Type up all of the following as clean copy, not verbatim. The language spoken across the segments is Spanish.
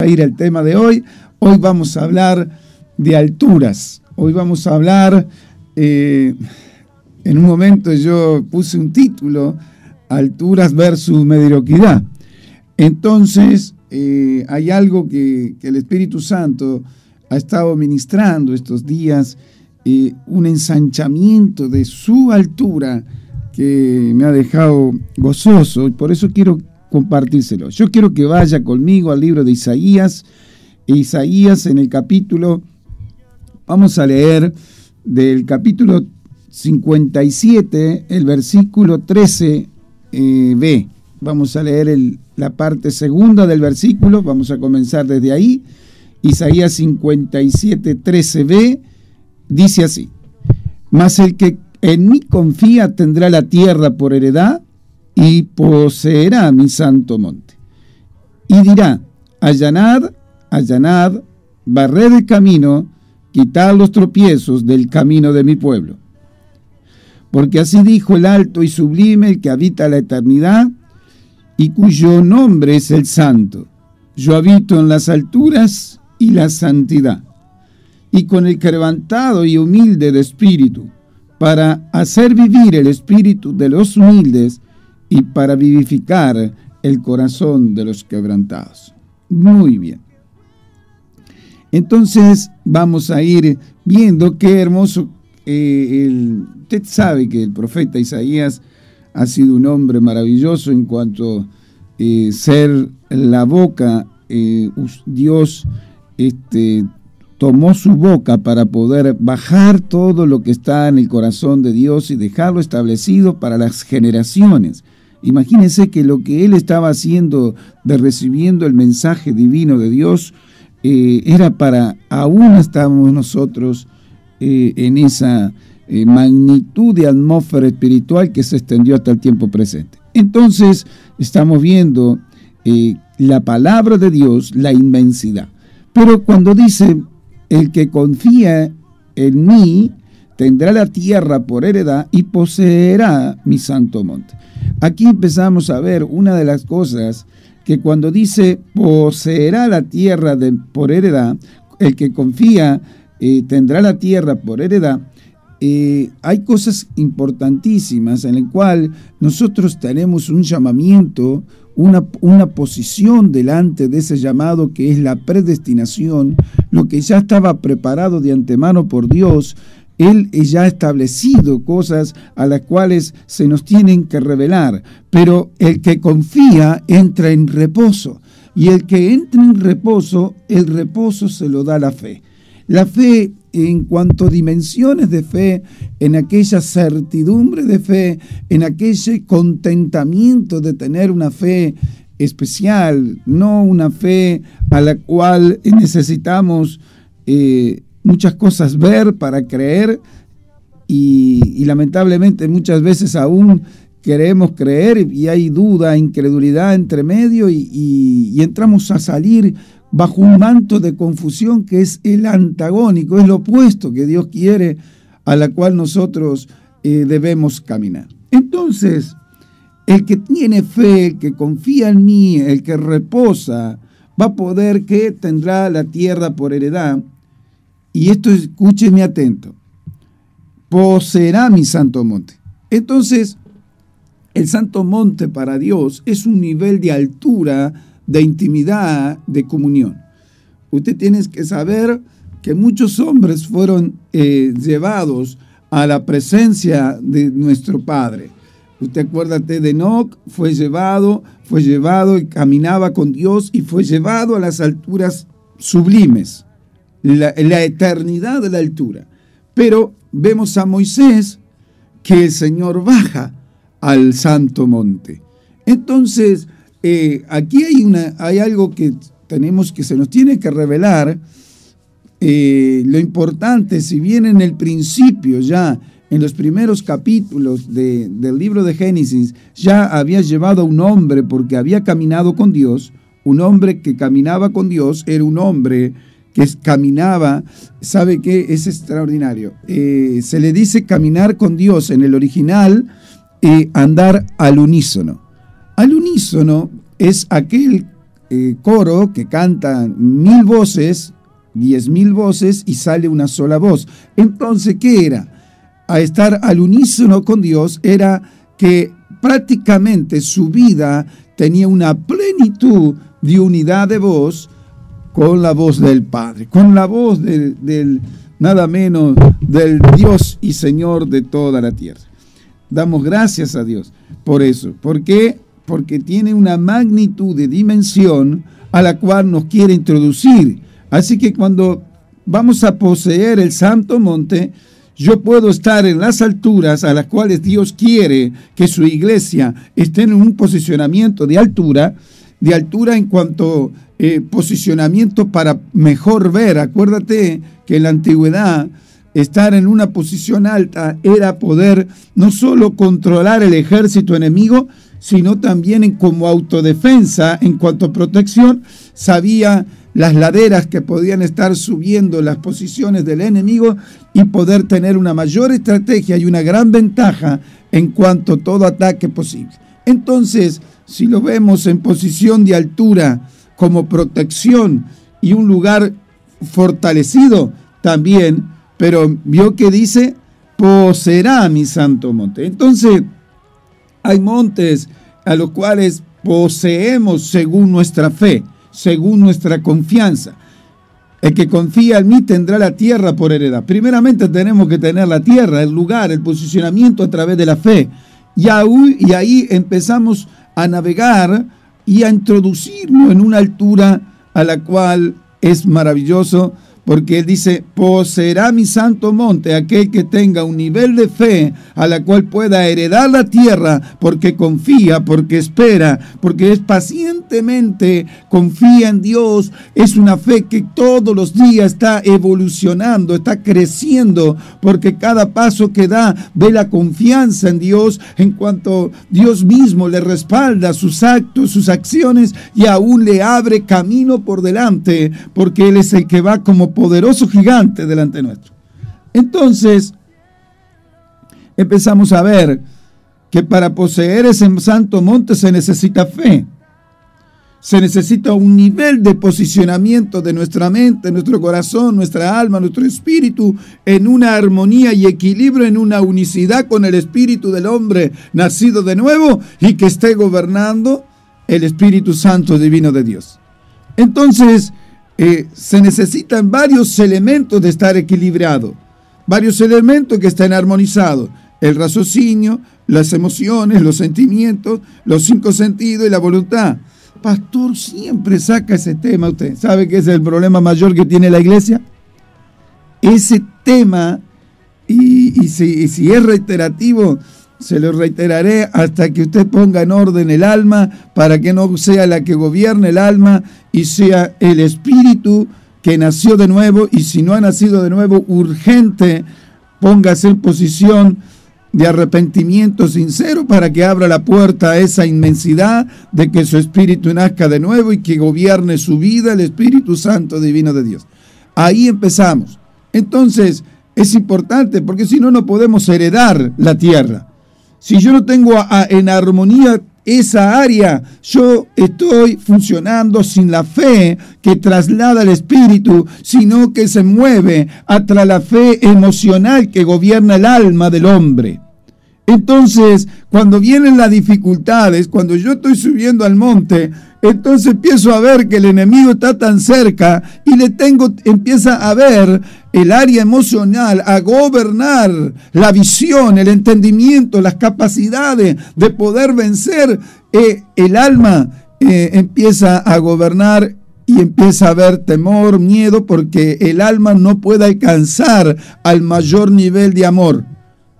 a ir al tema de hoy. Hoy vamos a hablar de alturas. Hoy vamos a hablar, en un momento yo puse un título, alturas versus mediocridad. Entonces, hay algo que el Espíritu Santo ha estado ministrando estos días, un ensanchamiento de su altura que me ha dejado gozoso, y por eso quiero compartírselo. Yo quiero que vaya conmigo al libro de Isaías. Isaías, en el capítulo, vamos a leer del capítulo 57, el versículo 13b. Vamos a leer la parte segunda del versículo, vamos a comenzar desde ahí. Isaías 57, 13b, dice así: Mas el que en mí confía tendrá la tierra por heredad y poseerá mi santo monte. Y dirá: allanad, allanad, barred el camino, quitad los tropiezos del camino de mi pueblo. Porque así dijo el alto y sublime, el que habita la eternidad, y cuyo nombre es el Santo. Yo habito en las alturas y la santidad, y con el quebrantado y humilde de espíritu, para hacer vivir el espíritu de los humildes y para vivificar el corazón de los quebrantados. Muy bien. Entonces vamos a ir viendo qué hermoso. Usted sabe que el profeta Isaías ha sido un hombre maravilloso en cuanto a ser la boca. Dios tomó su boca para poder bajar todo lo que está en el corazón de Dios y dejarlo establecido para las generaciones. Imagínense que lo que él estaba haciendo de recibiendo el mensaje divino de Dios era para, aún estamos nosotros en esa magnitud de atmósfera espiritual que se extendió hasta el tiempo presente. Entonces estamos viendo la palabra de Dios, la inmensidad. Pero cuando dice: el que confía en mí tendrá la tierra por heredad y poseerá mi santo monte. Aquí empezamos a ver una de las cosas que cuando dice poseerá la tierra por heredad, el que confía tendrá la tierra por heredad. Hay cosas importantísimas en las cuales nosotros tenemos un llamamiento, una posición delante de ese llamado, que es la predestinación, lo que ya estaba preparado de antemano por Dios. Él ya ha establecido cosas a las cuales se nos tienen que revelar, pero el que confía entra en reposo, y el que entra en reposo, el reposo se lo da la fe. La fe en cuanto a dimensiones de fe, en aquella certidumbre de fe, en aquel contentamiento de tener una fe especial, no una fe a la cual necesitamos muchas cosas ver para creer, y lamentablemente muchas veces aún queremos creer y hay duda, incredulidad entre medio, y entramos a salir bajo un manto de confusión que es el antagónico, es lo opuesto que Dios quiere, a la cual nosotros debemos caminar. Entonces, el que tiene fe, el que confía en mí, el que reposa, va a poder, que tendrá la tierra por heredad. Y esto, escúcheme atento: poseerá mi santo monte. Entonces, el santo monte para Dios es un nivel de altura, de intimidad, de comunión. Usted tiene que saber que muchos hombres fueron llevados a la presencia de nuestro Padre. Usted acuérdate de Enoc, fue llevado y caminaba con Dios y fue llevado a las alturas sublimes, la eternidad de la altura. Pero vemos a Moisés, que el Señor baja al santo monte. Entonces, aquí hay algo que se nos tiene que revelar. Lo importante, si bien en el principio, ya en los primeros capítulos del libro de Génesis, ya había llevado a un hombre porque había caminado con Dios. Un hombre que caminaba con Dios era un hombre que caminaba, ¿sabe qué? Es extraordinario. Se le dice caminar con Dios en el original, andar al unísono. Al unísono es aquel coro que cantan 1000 voces, 10.000 voces y sale una sola voz. Entonces, ¿qué era? A estar al unísono con Dios era que prácticamente su vida tenía una plenitud de unidad de voz con la voz del Padre, con la voz del nada menos del Dios y Señor de toda la tierra. Damos gracias a Dios por eso. ¿Por qué? Porque tiene una magnitud de dimensión a la cual nos quiere introducir. Así que cuando vamos a poseer el Santo Monte, yo puedo estar en las alturas a las cuales Dios quiere que su iglesia esté en un posicionamiento de altura en cuanto posicionamiento para mejor ver. Acuérdate que en la antigüedad estar en una posición alta era poder no solo controlar el ejército enemigo, sino también como autodefensa en cuanto a protección. Sabía las laderas que podían estar subiendo las posiciones del enemigo y poder tener una mayor estrategia y una gran ventaja en cuanto a todo ataque posible. Entonces, si lo vemos en posición de altura como protección y un lugar fortalecido también, pero vio que dice, poseerá mi santo monte. Entonces, hay montes a los cuales poseemos según nuestra fe, según nuestra confianza. El que confía en mí tendrá la tierra por heredad. Primeramente tenemos que tener la tierra, el lugar, el posicionamiento a través de la fe. Y ahí empezamos a navegar y a introducirnos en una altura a la cual es maravilloso, porque él dice, poseerá mi santo monte aquel que tenga un nivel de fe a la cual pueda heredar la tierra, porque confía, porque espera, porque es pacientemente, confía en Dios. Es una fe que todos los días está evolucionando, está creciendo, porque cada paso que da ve la confianza en Dios, en cuanto Dios mismo le respalda sus actos, sus acciones, y aún le abre camino por delante, porque Él es el que va como poderoso gigante delante nuestro. Entonces, empezamos a ver que para poseer ese santo monte se necesita fe. Se necesita un nivel de posicionamiento de nuestra mente, nuestro corazón, nuestra alma, nuestro espíritu, en una armonía y equilibrio, en una unicidad con el espíritu del hombre nacido de nuevo y que esté gobernando el Espíritu Santo divino de Dios. Entonces, se necesitan varios elementos de estar equilibrado, varios elementos que estén armonizados: el raciocinio, las emociones, los sentimientos, los 5 sentidos y la voluntad. Pastor, siempre saca ese tema. ¿Usted sabe que es el problema mayor que tiene la iglesia? Ese tema, y si es reiterativo, se lo reiteraré hasta que usted ponga en orden el alma, para que no sea la que gobierne el alma y sea el espíritu que nació de nuevo. Y si no ha nacido de nuevo, urgente, póngase en posición de arrepentimiento sincero para que abra la puerta a esa inmensidad de que su espíritu nazca de nuevo y que gobierne su vida el Espíritu Santo divino de Dios. Ahí empezamos. Entonces, es importante, porque si no, no podemos heredar la tierra. Si yo no tengo en armonía esa área, yo estoy funcionando sin la fe que traslada el espíritu, sino que se mueve tras la fe emocional que gobierna el alma del hombre. Entonces, cuando vienen las dificultades, cuando yo estoy subiendo al monte, entonces empiezo a ver que el enemigo está tan cerca y empieza a ver el área emocional, a gobernar la visión, el entendimiento, las capacidades de poder vencer. El alma empieza a gobernar y empieza a haber temor, miedo, porque el alma no puede alcanzar al mayor nivel de amor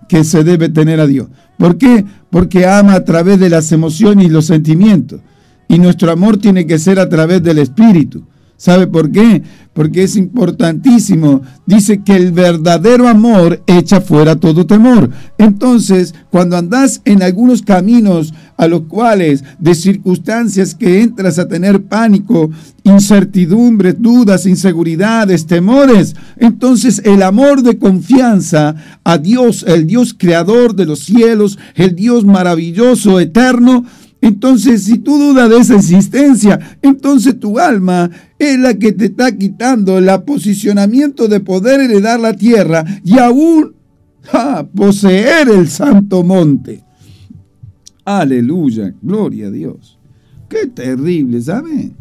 que se debe tener a Dios. ¿Por qué? Porque ama a través de las emociones y los sentimientos. Y nuestro amor tiene que ser a través del Espíritu. ¿Sabe por qué? Porque es importantísimo. Dice que el verdadero amor echa fuera todo temor. Entonces, cuando andás en algunos caminos a los cuales, de circunstancias que entras a tener pánico, incertidumbres, dudas, inseguridades, temores, entonces el amor de confianza a Dios, el Dios creador de los cielos, el Dios maravilloso, eterno, Entonces, si tú dudas de esa existencia, entonces tu alma es la que te está quitando el posicionamiento de poder heredar la tierra y aún poseer el santo monte. Aleluya, gloria a Dios. Qué terrible, ¿saben?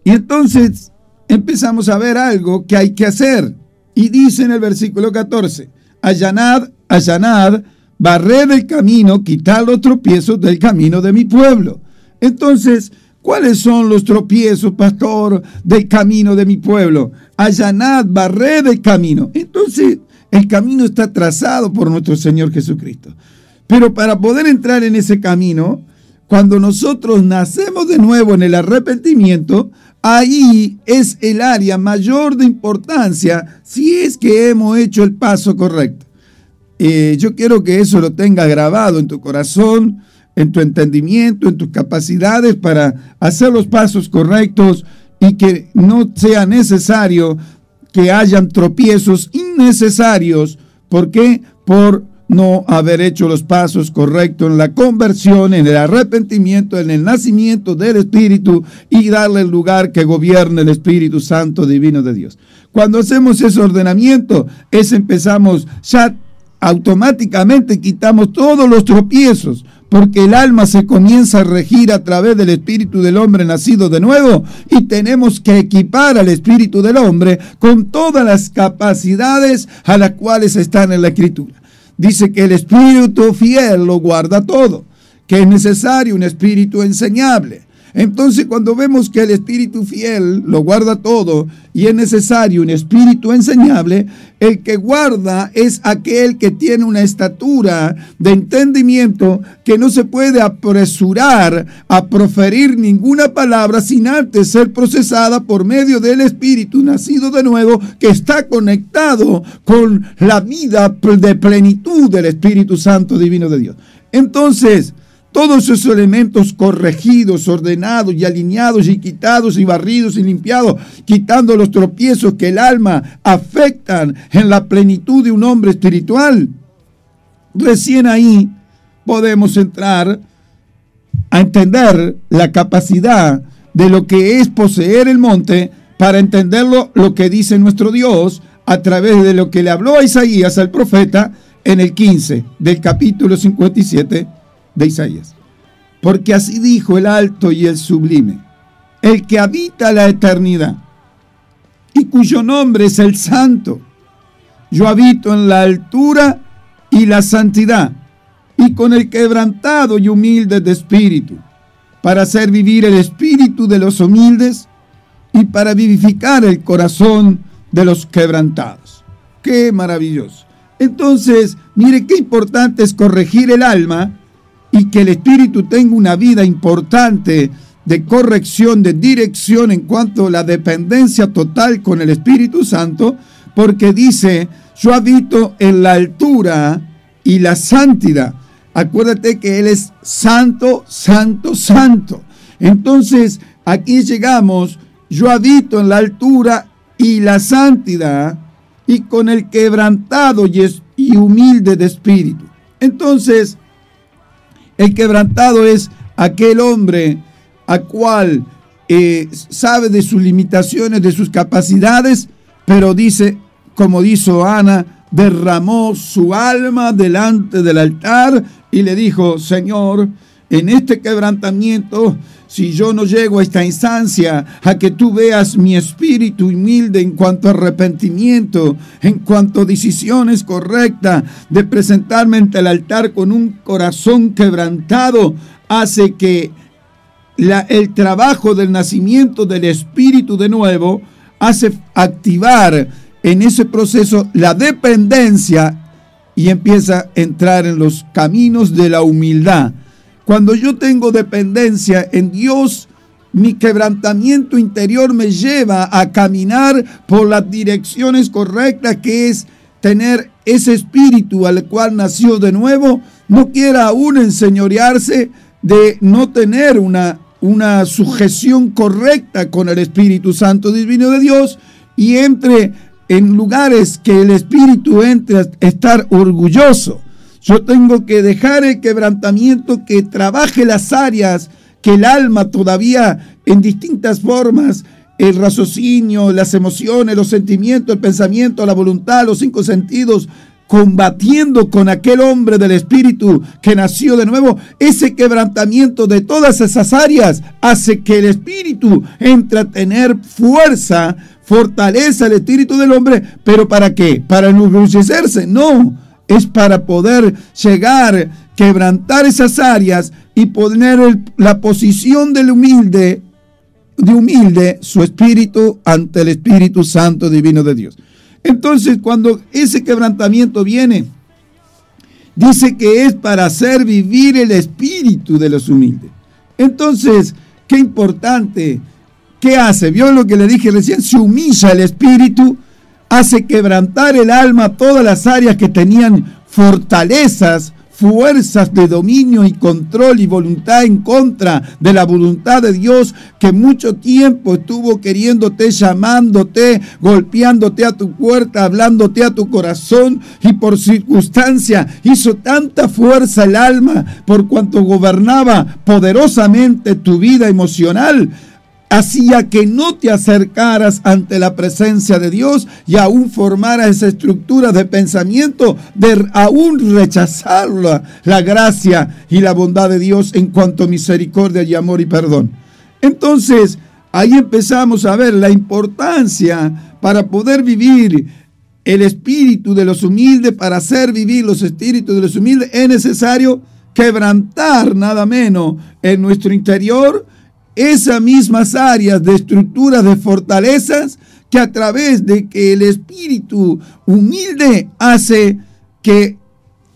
Y entonces empezamos a ver algo que hay que hacer. Y dice en el versículo 14, allanad, barred el camino, quitad los tropiezos del camino de mi pueblo. Entonces, ¿cuáles son los tropiezos, pastor, del camino de mi pueblo? Allanad, barred el camino. Entonces, el camino está trazado por nuestro Señor Jesucristo. Pero para poder entrar en ese camino, cuando nosotros nacemos de nuevo en el arrepentimiento, ahí es el área mayor de importancia si es que hemos hecho el paso correcto. Yo quiero que eso lo tenga grabado en tu corazón, en tu entendimiento, en tus capacidades para hacer los pasos correctos y que no sea necesario que hayan tropiezos innecesarios. ¿Por qué? Por no haber hecho los pasos correctos en la conversión, en el arrepentimiento, en el nacimiento del Espíritu y darle el lugar que gobierne el Espíritu Santo Divino de Dios. Cuando hacemos ese ordenamiento, empezamos ya automáticamente quitamos todos los tropiezos, porque el alma se comienza a regir a través del espíritu del hombre nacido de nuevo y tenemos que equipar al espíritu del hombre con todas las capacidades a las cuales están en la Escritura. Dice que el espíritu fiel lo guarda todo, que es necesario un espíritu enseñable. Entonces, cuando vemos que el espíritu fiel lo guarda todo y es necesario un espíritu enseñable, el que guarda es aquel que tiene una estatura de entendimiento que no se puede apresurar a proferir ninguna palabra sin antes ser procesada por medio del espíritu nacido de nuevo, que está conectado con la vida de plenitud del Espíritu Santo Divino de Dios. Entonces, todos esos elementos corregidos, ordenados y alineados y quitados y barridos y limpiados, quitando los tropiezos que el alma afectan en la plenitud de un hombre espiritual, recién ahí podemos entrar a entender la capacidad de lo que es poseer el monte, para entenderlo lo que dice nuestro Dios a través de lo que le habló a Isaías, al profeta, en el 15 del capítulo 57 de Isaías. Porque así dijo el alto y el sublime, el que habita la eternidad y cuyo nombre es el santo. Yo habito en la altura y la santidad y con el quebrantado y humilde de espíritu, para hacer vivir el espíritu de los humildes y para vivificar el corazón de los quebrantados. ¡Qué maravilloso! Entonces, mire qué importante es corregir el alma y que el espíritu tenga una vida importante de corrección, de dirección en cuanto a la dependencia total con el Espíritu Santo, porque dice, yo habito en la altura y la santidad. Acuérdate que Él es santo, santo, santo. Entonces, aquí llegamos, yo habito en la altura y la santidad y con el quebrantado y humilde de espíritu. Entonces, el quebrantado es aquel hombre a cual sabe de sus limitaciones, de sus capacidades, pero dice, como dijo Ana, derramó su alma delante del altar y le dijo, Señor, en este quebrantamiento, si yo no llego a esta instancia, a que tú veas mi espíritu humilde en cuanto a arrepentimiento, en cuanto a decisiones correctas, de presentarme ante el altar con un corazón quebrantado, hace que el trabajo del nacimiento del espíritu de nuevo, hace activar en ese proceso la dependencia y empieza a entrar en los caminos de la humildad. Cuando yo tengo dependencia en Dios, mi quebrantamiento interior me lleva a caminar por las direcciones correctas, que es tener ese espíritu al cual nació de nuevo, no quiera aún enseñorearse de no tener una sujeción correcta con el Espíritu Santo Divino de Dios y entre en lugares que el espíritu entre a estar orgulloso. Yo tengo que dejar el quebrantamiento que trabaje las áreas que el alma todavía en distintas formas, el raciocinio, las emociones, los sentimientos, el pensamiento, la voluntad, los 5 sentidos, combatiendo con aquel hombre del espíritu que nació de nuevo. Ese quebrantamiento de todas esas áreas hace que el espíritu entre a tener fuerza, fortaleza el espíritu del hombre. ¿Pero para qué? ¿Para enorgullecerse? No, es para poder llegar, quebrantar esas áreas y poner la posición del humilde, su espíritu ante el Espíritu Santo divino de Dios. Entonces, cuando ese quebrantamiento viene, dice que es para hacer vivir el espíritu de los humildes. Entonces, qué importante. ¿Qué hace? ¿Vio lo que le dije recién? Se humilla el espíritu, hace quebrantar el alma, todas las áreas que tenían fortalezas, fuerzas de dominio y control y voluntad en contra de la voluntad de Dios, que mucho tiempo estuvo queriéndote, llamándote, golpeándote a tu puerta, hablándote a tu corazón, y por circunstancia hizo tanta fuerza el alma por cuanto gobernaba poderosamente tu vida emocional, hacía que no te acercaras ante la presencia de Dios y aún formaras esa estructura de pensamiento de aún rechazar la gracia y la bondad de Dios en cuanto a misericordia y amor y perdón. Entonces, ahí empezamos a ver la importancia para poder vivir el espíritu de los humildes. Para hacer vivir los espíritus de los humildes es necesario quebrantar nada menos en nuestro interior esas mismas áreas de estructuras de fortalezas que a través de que el espíritu humilde hace que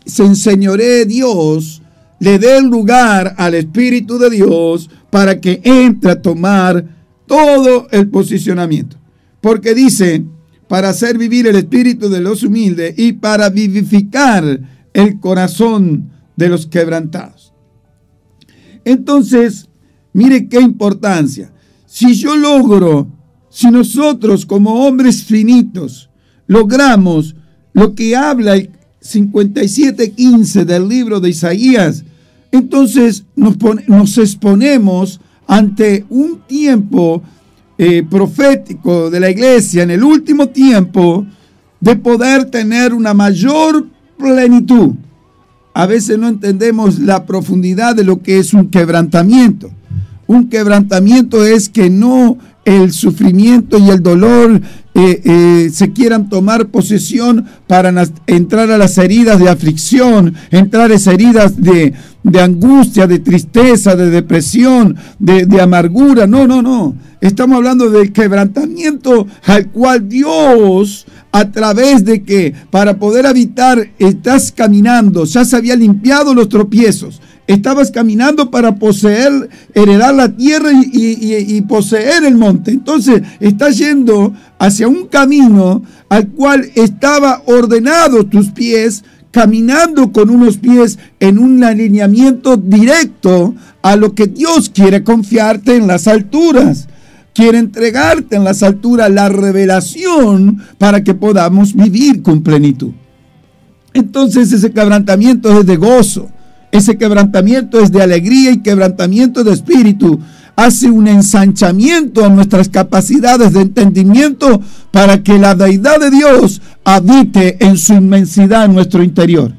se enseñoree Dios, le dé lugar al Espíritu de Dios para que entre a tomar todo el posicionamiento. Porque dice, para hacer vivir el espíritu de los humildes y para vivificar el corazón de los quebrantados. Entonces, mire qué importancia. Si nosotros como hombres finitos logramos lo que habla el 57:15 del libro de Isaías, entonces nos exponemos ante un tiempo profético de la iglesia en el último tiempo de poder tener una mayor plenitud. A veces no entendemos la profundidad de lo que es un quebrantamiento. Un quebrantamiento es que no el sufrimiento y el dolor se quieran tomar posesión para entrar a las heridas de aflicción, entrar a esas heridas de angustia, de tristeza, de depresión, de amargura. No. Estamos hablando del quebrantamiento al cual Dios, a través de que para poder habitar, estás caminando, ya se había limpiado los tropiezos. Estabas caminando para poseer, heredar la tierra y poseer el monte. Entonces estás yendo hacia un camino al cual estaba ordenado tus pies, caminando con unos pies en un alineamiento directo a lo que Dios quiere confiarte en las alturas. Quiere entregarte en las alturas la revelación para que podamos vivir con plenitud. Entonces ese quebrantamiento es de gozo. Ese quebrantamiento es de alegría y quebrantamiento de espíritu. Hace un ensanchamiento a nuestras capacidades de entendimiento para que la deidad de Dios habite en su inmensidad en nuestro interior.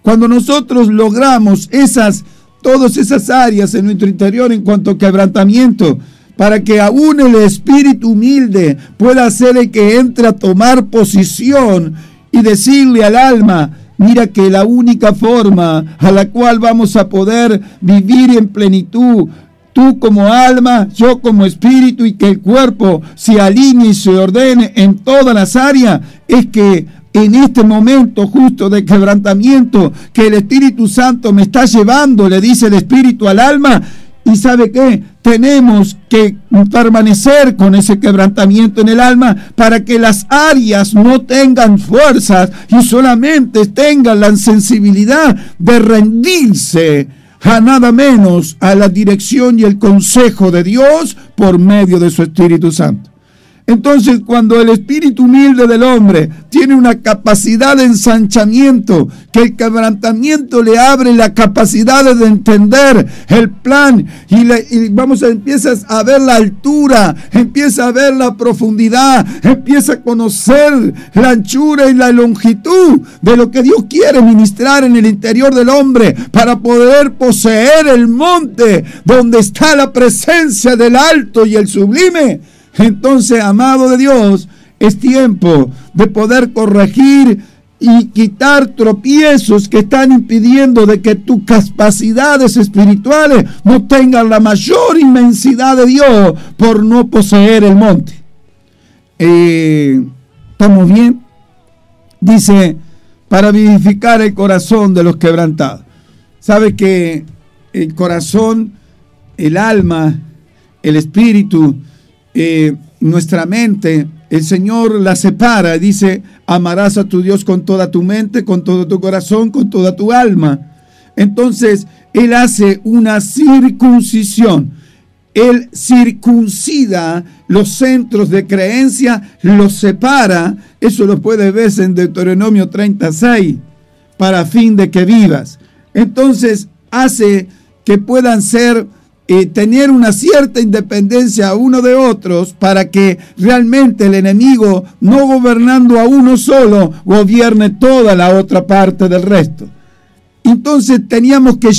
Cuando nosotros logramos todas esas áreas en nuestro interior en cuanto a quebrantamiento, para que aún el espíritu humilde pueda ser el que entre a tomar posición y decirle al alma: mira que la única forma a la cual vamos a poder vivir en plenitud, tú como alma, yo como espíritu, y que el cuerpo se alinee y se ordene en todas las áreas, es que en este momento justo de quebrantamiento que el Espíritu Santo me está llevando, le dice el espíritu al alma. ¿Y sabe qué? Tenemos que permanecer con ese quebrantamiento en el alma para que las áreas no tengan fuerzas y solamente tengan la sensibilidad de rendirse a nada menos a la dirección y el consejo de Dios por medio de su Espíritu Santo. Entonces, cuando el espíritu humilde del hombre tiene una capacidad de ensanchamiento, que el quebrantamiento le abre la capacidad de entender el plan empiezas a ver la altura, empieza a ver la profundidad, empieza a conocer la anchura y la longitud de lo que Dios quiere ministrar en el interior del hombre para poder poseer el monte donde está la presencia del alto y el sublime. Entonces, amado de Dios, es tiempo de poder corregir y quitar tropiezos que están impidiendo de que tus capacidades espirituales no tengan la mayor inmensidad de Dios por no poseer el monte. ¿Estamos bien? Dice, para vivificar el corazón de los quebrantados. ¿Sabe que el corazón, el alma, el espíritu, nuestra mente, el Señor la separa? Dice, amarás a tu Dios con toda tu mente, con todo tu corazón, con toda tu alma. Entonces, Él hace una circuncisión. Él circuncida los centros de creencia, los separa. Eso lo puedes ver en Deuteronomio 36, para fin de que vivas. Entonces, hace que puedan tener una cierta independencia uno de otros, para que realmente el enemigo, no gobernando a uno solo, gobierne toda la otra parte del resto. Entonces teníamos que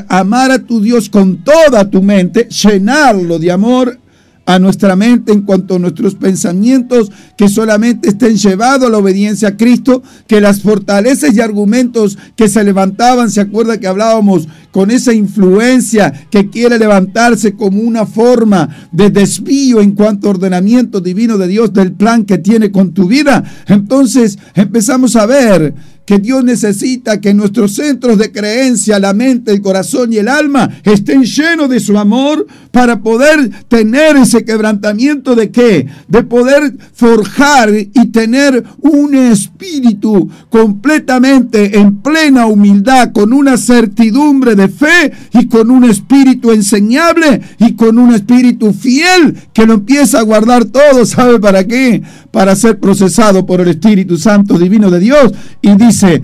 amar a tu Dios con toda tu mente, llenarlo de amor a nuestra mente en cuanto a nuestros pensamientos, que solamente estén llevados a la obediencia a Cristo, que las fortalezas y argumentos que se levantaban, ¿se acuerda que hablábamos con esa influencia que quiere levantarse como una forma de desvío en cuanto a ordenamiento divino de Dios, del plan que tiene con tu vida? Entonces empezamos a ver que Dios necesita que nuestros centros de creencia, la mente, el corazón y el alma, estén llenos de su amor para poder tener ese quebrantamiento de ¿qué? De poder forjar y tener un espíritu completamente en plena humildad, con una certidumbre de fe y con un espíritu enseñable y con un espíritu fiel que lo empieza a guardar todo. ¿Sabe para qué? Para ser procesado por el Espíritu Santo divino de Dios. Y dice,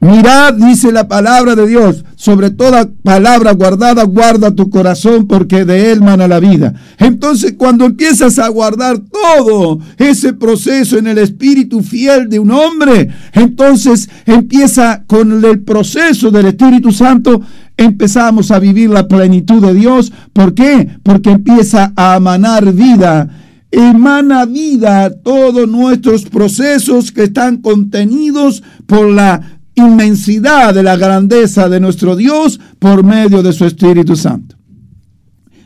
mirad, dice la palabra de Dios, sobre toda palabra guardada, guarda tu corazón, porque de él mana la vida. Entonces, cuando empiezas a guardar todo ese proceso en el espíritu fiel de un hombre, entonces empieza con el proceso del Espíritu Santo, empezamos a vivir la plenitud de Dios. ¿Por qué? Porque empieza a emanar vida. Emana vida todos nuestros procesos que están contenidos por la inmensidad de la grandeza de nuestro Dios por medio de su Espíritu Santo.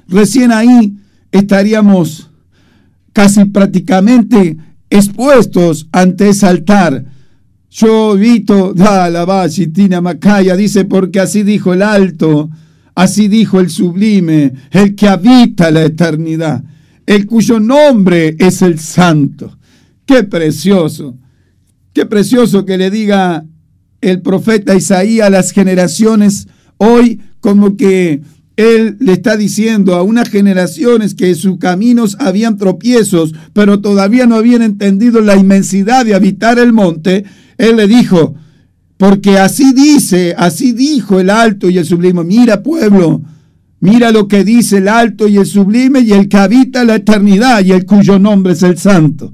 Recién ahí estaríamos casi prácticamente expuestos ante ese altar. Yo evito, dice, porque así dijo el alto, así dijo el sublime, el que habita la eternidad, el cuyo nombre es el Santo. Qué precioso que le diga el profeta Isaías a las generaciones hoy, como que él le está diciendo a unas generaciones que sus caminos habían tropiezos, pero todavía no habían entendido la inmensidad de habitar el monte. Él le dijo, porque así dijo el alto y el sublime. Mira, pueblo, mira lo que dice el alto y el sublime y el que habita la eternidad y el cuyo nombre es el Santo.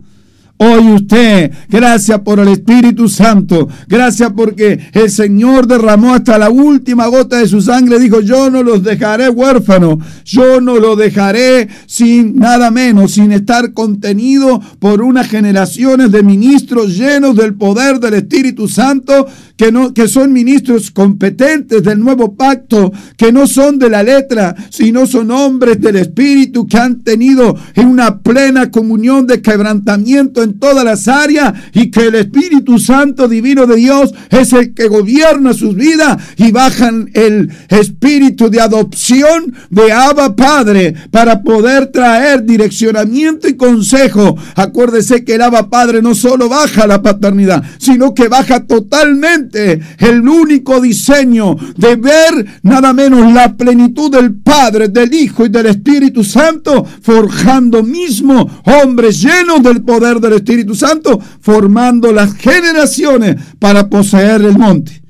Hoy usted, gracias por el Espíritu Santo, gracias porque el Señor derramó hasta la última gota de su sangre, dijo, yo no los dejaré huérfanos, yo no los dejaré sin nada menos, sin estar contenido por unas generaciones de ministros llenos del poder del Espíritu Santo, que son ministros competentes del nuevo pacto, que no son de la letra, sino son hombres del Espíritu que han tenido una plena comunión de quebrantamiento en en todas las áreas y que el Espíritu Santo divino de Dios es el que gobierna sus vidas y bajan el espíritu de adopción de Abba Padre para poder traer direccionamiento y consejo. Acuérdese que el Abba Padre no solo baja la paternidad, sino que baja totalmente el único diseño de ver nada menos la plenitud del Padre, del Hijo y del Espíritu Santo, forjando mismo hombres llenos del poder del Espíritu Santo, formando las generaciones para poseer el monte.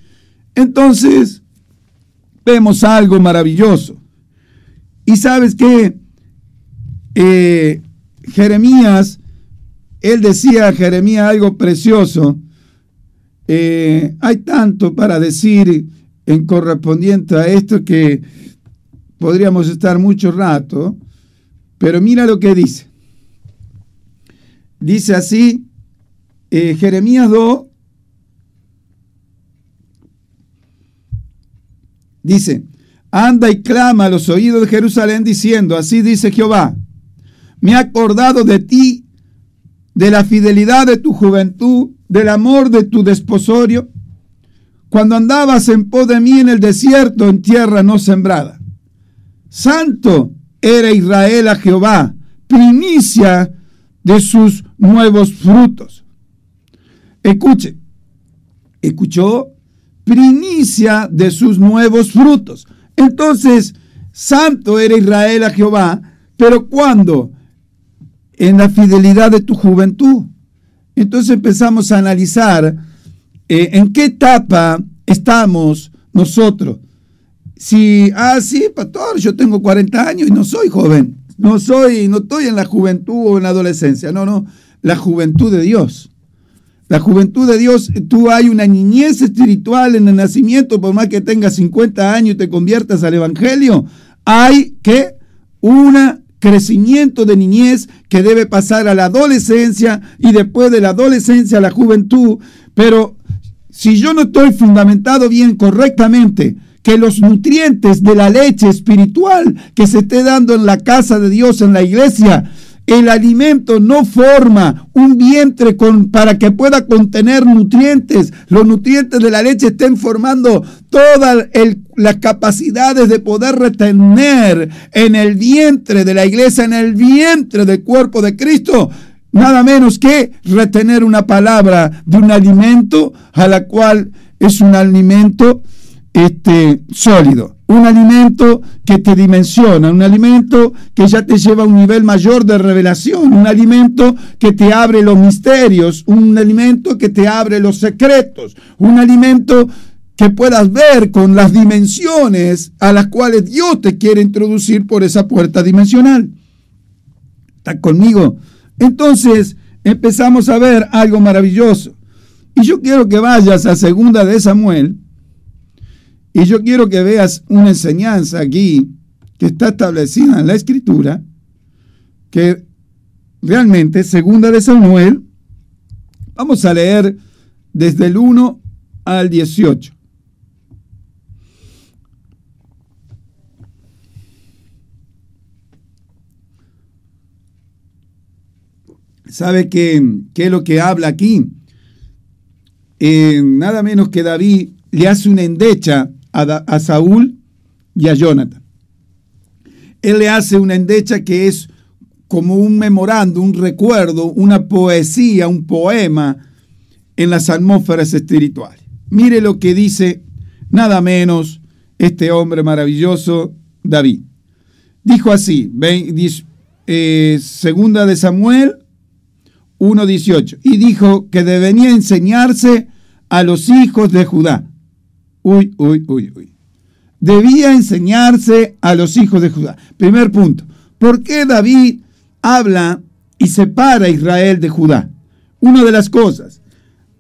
Entonces, vemos algo maravilloso. Y sabes que Jeremías, él decía a Jeremías algo precioso. Hay tanto para decir en correspondiente a esto que podríamos estar mucho rato, pero mira lo que dice. Dice así, Jeremías 2, dice: anda y clama a los oídos de Jerusalén diciendo, así dice Jehová, me he acordado de ti, de la fidelidad de tu juventud, del amor de tu desposorio, cuando andabas en pos de mí en el desierto, en tierra no sembrada. Santo era Israel a Jehová, primicia de sus nuevos frutos. Escuchó, primicia de sus nuevos frutos. Entonces, santo era Israel a Jehová, pero ¿cuándo? En la fidelidad de tu juventud. Entonces empezamos a analizar en qué etapa estamos nosotros. Sí, pastor, yo tengo 40 años y no soy joven. No estoy en la juventud o en la adolescencia. No, la juventud de Dios. La juventud de Dios, tú hay una niñez espiritual en el nacimiento, por más que tengas 50 años y te conviertas al Evangelio, hay que un crecimiento de niñez que debe pasar a la adolescencia y después de la adolescencia a la juventud. Pero si yo no estoy fundamentado bien, correctamente, que los nutrientes de la leche espiritual que se esté dando en la casa de Dios, en la iglesia, el alimento no forma un vientre para que pueda contener nutrientes. Los nutrientes de la leche estén formando todas las capacidades de poder retener en el vientre de la iglesia, en el vientre del cuerpo de Cristo, nada menos que retener una palabra de un alimento a la cual es un alimento sólido, un alimento que te dimensiona, un alimento que ya te lleva a un nivel mayor de revelación, un alimento que te abre los misterios, un alimento que te abre los secretos, un alimento que puedas ver con las dimensiones a las cuales Dios te quiere introducir por esa puerta dimensional. ¿Estás conmigo? Entonces empezamos a ver algo maravilloso. Y yo quiero que vayas a 2 de Samuel. Y yo quiero que veas una enseñanza aquí que está establecida en la Escritura, que realmente 2 de Samuel, vamos a leer desde el 1 al 18. ¿Sabe qué es lo que habla aquí? Nada menos que David le hace una endecha a Saúl y a Jonathan. Él le hace una endecha que es como un memorando, un recuerdo, una poesía, un poema en las atmósferas espirituales. Mire lo que dice nada menos este hombre maravilloso, David. Dijo así, 2 de Samuel 1:18, y dijo que debía enseñarse a los hijos de Judá. Debía enseñarse a los hijos de Judá. Primer punto. ¿Por qué David habla y separa a Israel de Judá? Una de las cosas.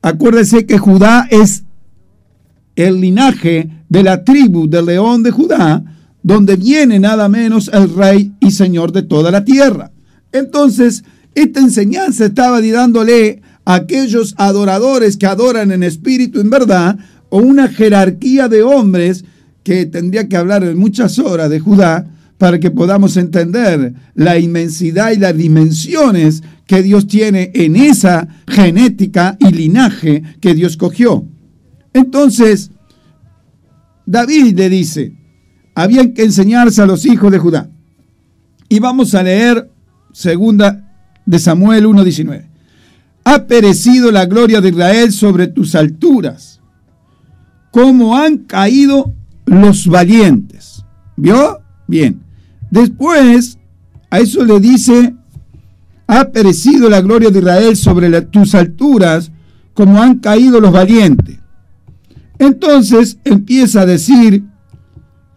Acuérdese que Judá es el linaje de la tribu del león de Judá, donde viene nada menos el rey y señor de toda la tierra. Entonces, esta enseñanza estaba dándole a aquellos adoradores que adoran en espíritu, en verdad, o una jerarquía de hombres que tendría que hablar en muchas horas de Judá para que podamos entender la inmensidad y las dimensiones que Dios tiene en esa genética y linaje que Dios cogió. Entonces, David le dice, había que enseñarse a los hijos de Judá. Y vamos a leer 2 de Samuel 1:19. Ha perecido la gloria de Israel sobre tus alturas, como han caído los valientes. ¿Vio? Bien. Después, a eso le dice, ha perecido la gloria de Israel sobre tus alturas, como han caído los valientes. Entonces empieza a decir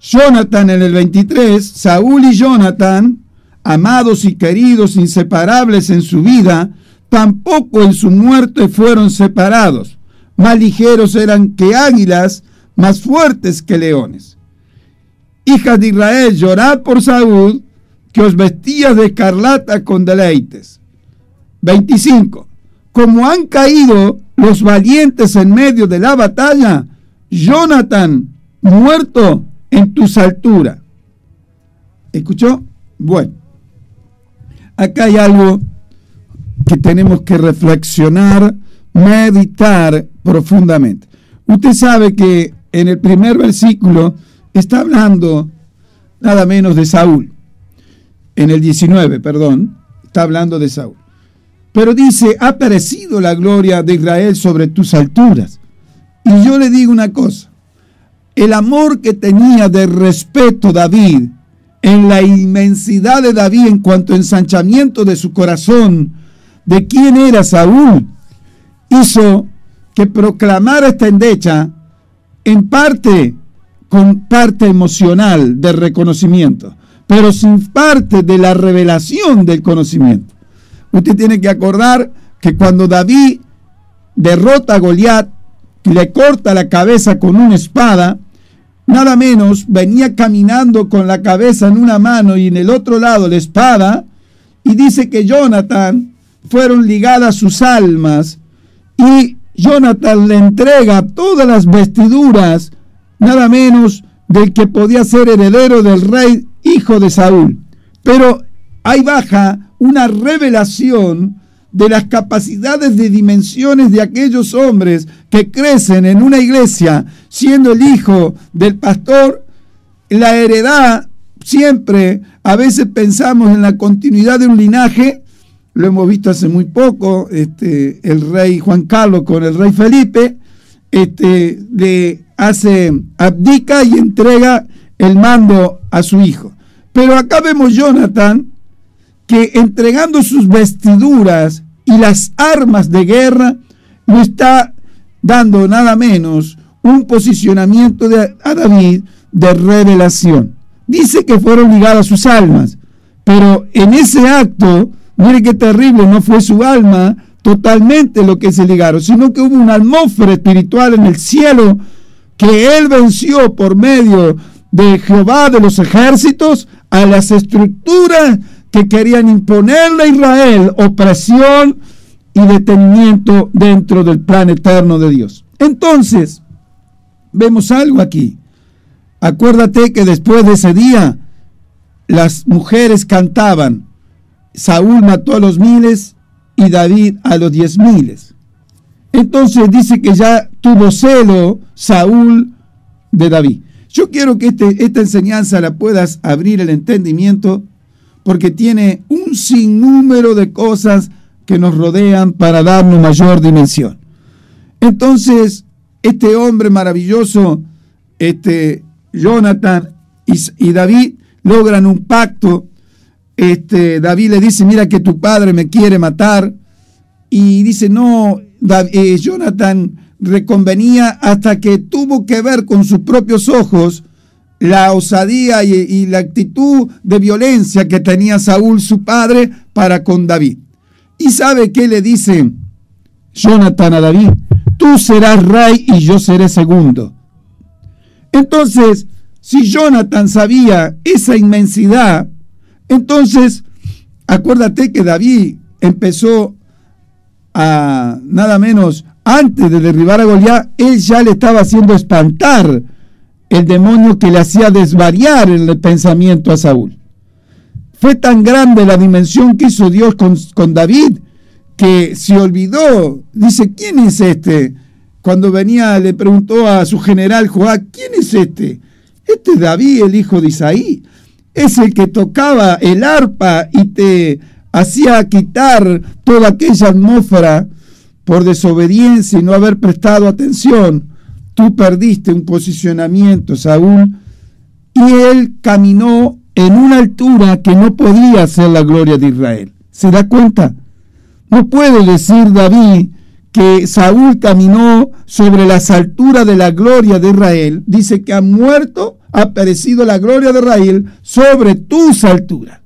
Jonathan en el 23, Saúl y Jonathan, amados y queridos, inseparables en su vida, tampoco en su muerte fueron separados. Más ligeros eran que águilas, más fuertes que leones. Hijas de Israel, llorad por Saúl, que os vestías de escarlata con deleites. 25. Como han caído los valientes en medio de la batalla, Jonathan, muerto en tus alturas. ¿Escuchó? Bueno, acá hay algo que tenemos que reflexionar, meditar profundamente. Usted sabe que en el primer versículo está hablando nada menos de Saúl. En el 19, perdón, está hablando de Saúl. Pero dice, ha perecido la gloria de Israel sobre tus alturas. Y yo le digo una cosa, el amor que tenía de respeto David, en la inmensidad de David en cuanto a ensanchamiento de su corazón, de quién era Saúl, hizo que proclamara esta endecha en parte, con parte emocional de reconocimiento, pero sin parte de la revelación del conocimiento. Usted tiene que acordar que cuando David derrota a Goliat, le corta la cabeza con una espada, nada menos venía caminando con la cabeza en una mano y en el otro lado la espada, y dice que Jonathan fueron ligadas sus almas, y Jonathan le entrega todas las vestiduras, nada menos del que podía ser heredero del rey hijo de Saúl. Pero ahí baja una revelación de las capacidades de dimensiones de aquellos hombres que crecen en una iglesia, siendo el hijo del pastor, la heredad. Siempre, a veces pensamos en la continuidad de un linaje, lo hemos visto hace muy poco, el rey Juan Carlos con el rey Felipe, le abdica y entrega el mando a su hijo. Pero acá vemos Jonathan, que entregando sus vestiduras y las armas de guerra, le está dando nada menos un posicionamiento a David de revelación. Dice que fueron ligadas sus almas, pero en ese acto, mire qué terrible, no fue su alma totalmente lo que se ligaron, sino que hubo una atmósfera espiritual en el cielo que él venció por medio de Jehová de los ejércitos a las estructuras que querían imponerle a Israel opresión y detenimiento dentro del plan eterno de Dios. Entonces, vemos algo aquí. Acuérdate que después de ese día, las mujeres cantaban, Saúl mató a los 1000 y David a los 10,000. Entonces dice que ya tuvo celo Saúl de David. Yo quiero que esta enseñanza la puedas abrir el entendimiento, porque tiene un sinnúmero de cosas que nos rodean para darnos mayor dimensión. Entonces, este hombre maravilloso, Jonathan y David logran un pacto. David le dice, mira que tu padre me quiere matar, y dice, no, Jonathan reconvenía hasta que tuvo que ver con sus propios ojos la osadía y la actitud de violencia que tenía Saúl, su padre, para con David. ¿Y sabe qué le dice Jonathan a David? Tú serás rey y yo seré segundo. Entonces, si Jonathan sabía esa inmensidad, entonces, acuérdate que David empezó a, nada menos, antes de derribar a Goliat, él ya le estaba haciendo espantar el demonio que le hacía desvariar en el pensamiento a Saúl. Fue tan grande la dimensión que hizo Dios con David, que se olvidó. Dice, ¿quién es este? Cuando venía, le preguntó a su general Joab, ¿quién es este? Este es David, el hijo de Isaí. Es el que tocaba el arpa y te hacía quitar toda aquella atmósfera por desobediencia y no haber prestado atención. Tú perdiste un posicionamiento, Saúl, y él caminó en una altura que no podía ser la gloria de Israel. ¿Se da cuenta? No puede decir David que Saúl caminó sobre las alturas de la gloria de Israel. Dice que ha muerto, ha perecido la gloria de Israel sobre tus alturas.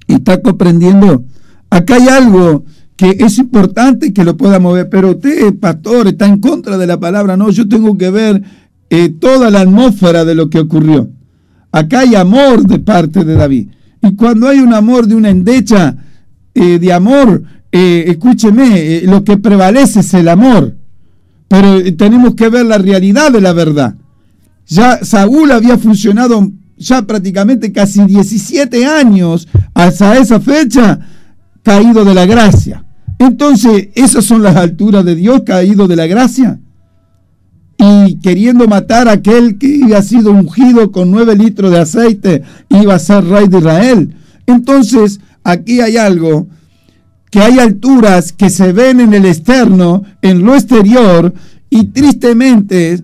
¿Y está comprendiendo? Acá hay algo que es importante que lo pueda mover, pero usted, pastor, está en contra de la palabra. No, yo tengo que ver toda la atmósfera de lo que ocurrió. Acá hay amor de parte de David. Y cuando hay un amor de una endecha de amor, escúcheme, lo que prevalece es el amor. Pero tenemos que ver la realidad de la verdad. Ya Saúl había funcionado ya prácticamente casi 17 años hasta esa fecha, caído de la gracia. Entonces, esas son las alturas de Dios, caído de la gracia. Y queriendo matar a aquel que había sido ungido con 9 litros de aceite, iba a ser rey de Israel. Entonces, aquí hay algo, que hay alturas que se ven en el externo, en lo exterior, y tristemente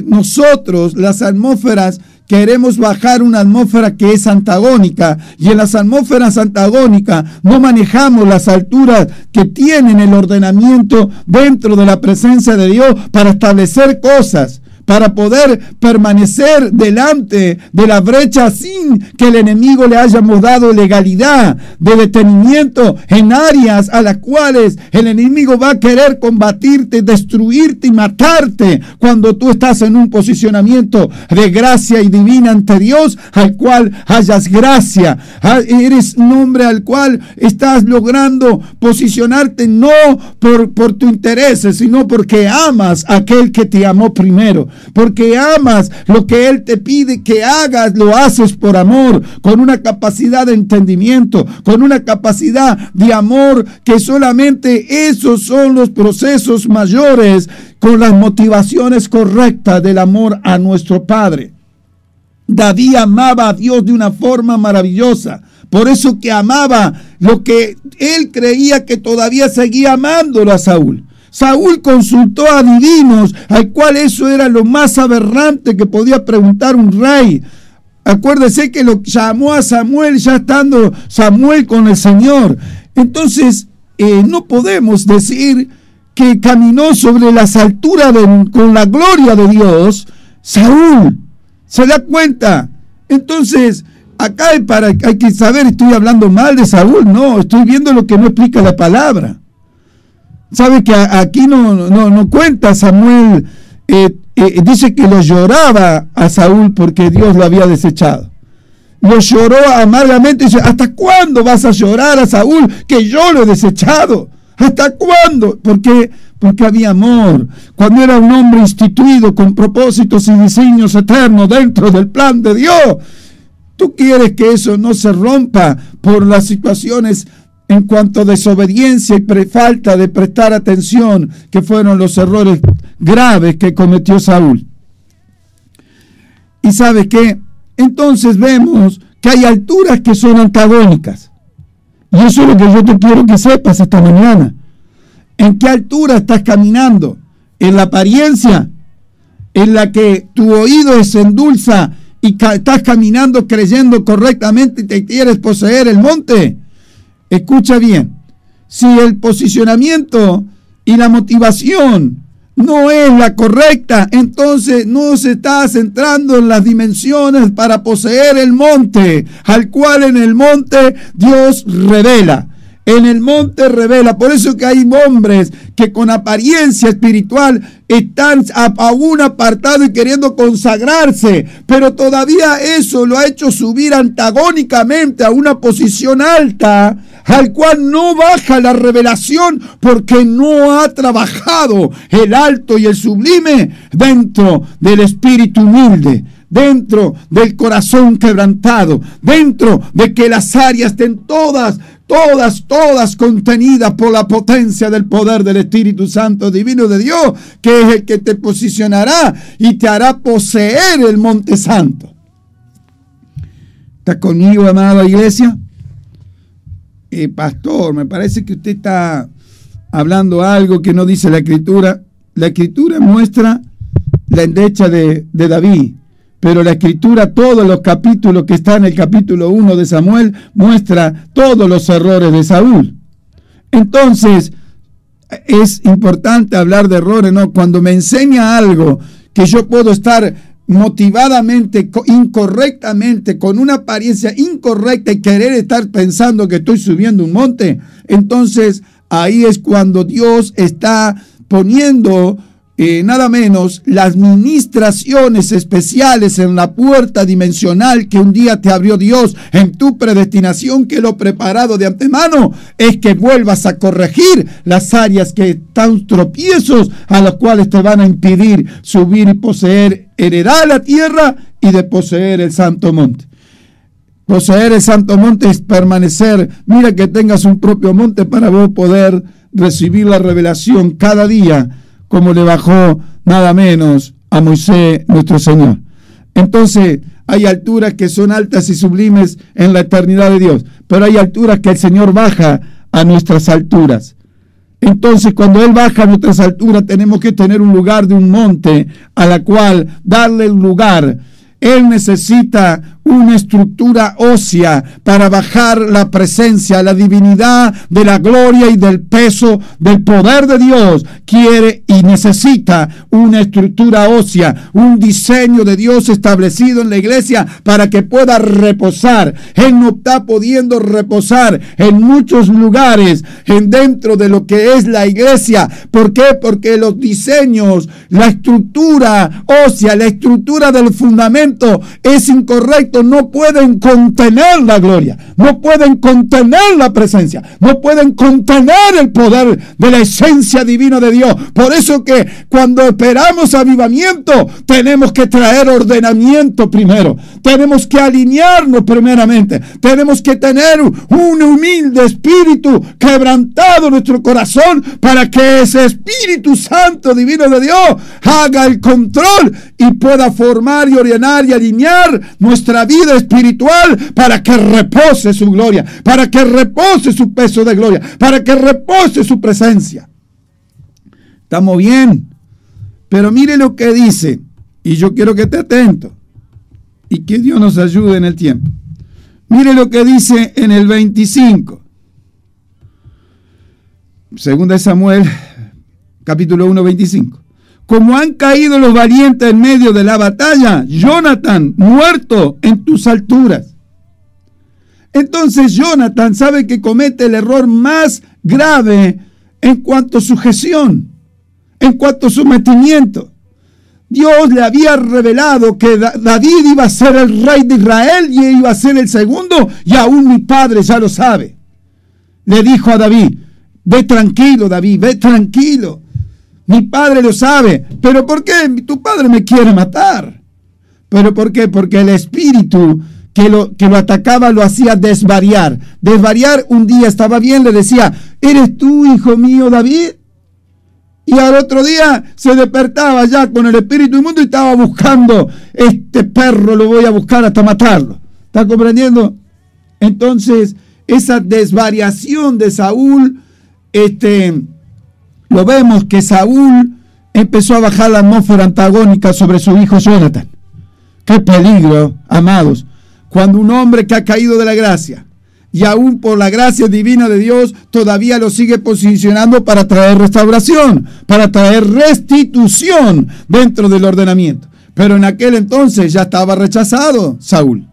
nosotros, las atmósferas, queremos bajar una atmósfera que es antagónica, y en las atmósferas antagónicas no manejamos las alturas que tienen el ordenamiento dentro de la presencia de Dios para establecer cosas, para poder permanecer delante de la brecha sin que el enemigo le hayamos dado legalidad de detenimiento en áreas a las cuales el enemigo va a querer combatirte, destruirte y matarte cuando tú estás en un posicionamiento de gracia y divina ante Dios, al cual hayas gracia. Eres un hombre al cual estás logrando posicionarte no por tu interés, sino porque amas a aquel que te amó primero. Porque amas lo que Él te pide que hagas, lo haces por amor, con una capacidad de entendimiento, con una capacidad de amor, que solamente esos son los procesos mayores, con las motivaciones correctas del amor a nuestro Padre. David amaba a Dios de una forma maravillosa. Por eso que amaba lo que él creía que todavía seguía amándolo a Saúl. Saúl consultó a adivinos, al cual eso era lo más aberrante que podía preguntar un rey. Acuérdese que lo llamó a Samuel ya estando Samuel con el Señor. Entonces, no podemos decir que caminó sobre las alturas con la gloria de Dios. Saúl, ¿se da cuenta? Entonces, acá hay que saber, ¿estoy hablando mal de Saúl? No, estoy viendo lo que no explica la palabra. ¿Sabe que aquí no cuenta Samuel? Dice que lo lloraba a Saúl porque Dios lo había desechado. Lo lloró amargamente y dice, ¿hasta cuándo vas a llorar a Saúl que yo lo he desechado? ¿Hasta cuándo? Porque había amor. Cuando era un hombre instituido con propósitos y diseños eternos dentro del plan de Dios. ¿Tú quieres que eso no se rompa por las situaciones en cuanto a desobediencia y falta de prestar atención, que fueron los errores graves que cometió Saúl? ¿Y sabes qué? Entonces vemos que hay alturas que son antagónicas. Y eso es lo que yo te quiero que sepas esta mañana. ¿En qué altura estás caminando? ¿En la apariencia? ¿En la que tu oído se endulza y estás caminando creyendo correctamente y te quieres poseer el monte? Escucha bien, si el posicionamiento y la motivación no es la correcta, entonces no se está centrando en las dimensiones para poseer el monte, al cual en el monte Dios revela. En el monte revela. Por eso que hay hombres que con apariencia espiritual están aún apartados y queriendo consagrarse, pero todavía eso lo ha hecho subir antagónicamente a una posición alta, al cual no baja la revelación porque no ha trabajado el alto y el sublime dentro del espíritu humilde, dentro del corazón quebrantado, dentro de que las áreas estén todas contenidas por la potencia del poder del Espíritu Santo divino de Dios, que es el que te posicionará y te hará poseer el monte santo. ¿Está conmigo, amada iglesia? Pastor, me parece que usted está hablando algo que no dice la Escritura. La Escritura muestra la endecha de David, pero la Escritura, todos los capítulos que están en el capítulo 1 de Samuel, muestra todos los errores de Saúl. Entonces, es importante hablar de errores, ¿no? Cuando me enseña algo que yo puedo estar motivadamente, incorrectamente, con una apariencia incorrecta y querer estar pensando que estoy subiendo un monte, entonces ahí es cuando Dios está poniendo nada menos las ministraciones especiales en la puerta dimensional que un día te abrió Dios en tu predestinación, que lo preparado de antemano es que vuelvas a corregir las áreas que están tropiezos a los cuales te van a impedir subir y poseer, heredar la tierra y de poseer el santo monte. Poseer el santo monte es permanecer. Mira que tengas un propio monte para vos poder recibir la revelación cada día, como le bajó nada menos a Moisés nuestro Señor. Entonces, hay alturas que son altas y sublimes en la eternidad de Dios, pero hay alturas que el Señor baja a nuestras alturas. Entonces, cuando Él baja a nuestras alturas, tenemos que tener un lugar de un monte a la cual darle el lugar. Él necesita una estructura ósea para bajar la presencia, la divinidad de la gloria y del peso del poder de Dios. Quiere y necesita una estructura ósea, un diseño de Dios establecido en la iglesia para que pueda reposar. Él no está pudiendo reposar en muchos lugares dentro de lo que es la iglesia. ¿Por qué? Porque los diseños, la estructura ósea, la estructura del fundamento es incorrecto. No pueden contener la gloria, no pueden contener la presencia, no pueden contener el poder de la esencia divina de Dios. Por eso que cuando esperamos avivamiento, tenemos que traer ordenamiento primero, tenemos que alinearnos primeramente, tenemos que tener un humilde espíritu quebrantado en nuestro corazón para que ese Espíritu Santo divino de Dios haga el control y pueda formar y ordenar y alinear nuestra vida espiritual para que repose su gloria, para que repose su peso de gloria, para que repose su presencia. Estamos bien, pero mire lo que dice, y yo quiero que esté atento y que Dios nos ayude en el tiempo. Mire lo que dice en el 25, segunda de Samuel, capítulo 1, 25. Como han caído los valientes en medio de la batalla, Jonathan, muerto en tus alturas. Entonces Jonathan sabe que comete el error más grave en cuanto a sujeción, en cuanto a sometimiento. Dios le había revelado que David iba a ser el rey de Israel y iba a ser el segundo, y aún mi padre ya lo sabe. Le dijo a David: ve tranquilo, David, ve tranquilo. Mi padre lo sabe. ¿Pero por qué? Tu padre me quiere matar. ¿Pero por qué? Porque el espíritu que lo atacaba lo hacía desvariar. Desvariar, un día estaba bien, le decía: ¿eres tú, hijo mío, David? Y al otro día se despertaba ya con el espíritu inmundo y estaba buscando: este perro lo voy a buscar hasta matarlo. ¿Está comprendiendo? Entonces, esa desvariación de Saúl, lo vemos que Saúl empezó a bajar la atmósfera antagónica sobre su hijo Jonathan. ¡Qué peligro, amados! Cuando un hombre que ha caído de la gracia, y aún por la gracia divina de Dios, todavía lo sigue posicionando para traer restauración, para traer restitución dentro del ordenamiento. Pero en aquel entonces ya estaba rechazado Saúl.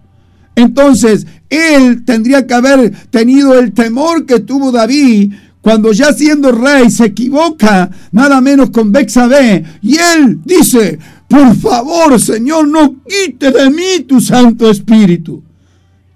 Entonces, él tendría que haber tenido el temor que tuvo David cuando ya siendo rey se equivoca nada menos con Betsabé, y él dice: por favor, Señor, no quite de mí tu Santo Espíritu.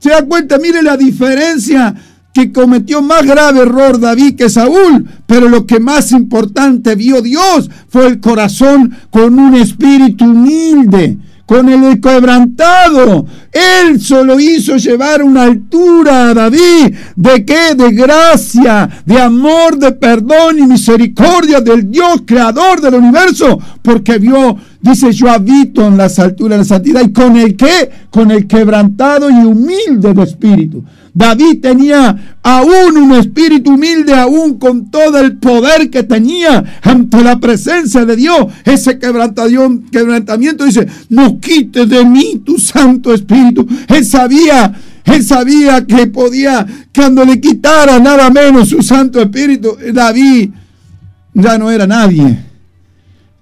¿Se da cuenta? Mire la diferencia, que cometió más grave error David que Saúl, pero lo que más importante vio Dios fue el corazón con un espíritu humilde, con el quebrantado. Él solo hizo llevar una altura a David. ¿De qué? De gracia, de amor, de perdón y misericordia del Dios creador del universo, porque vio, dice, yo habito en las alturas de la santidad. ¿Y con el qué? Con el quebrantado y humilde de espíritu. David tenía aún un espíritu humilde, aún con todo el poder que tenía ante la presencia de Dios. Ese quebrantamiento dice, no quites de mí tu Santo Espíritu. Él sabía que podía, cuando le quitara nada menos su Santo Espíritu, David ya no era nadie.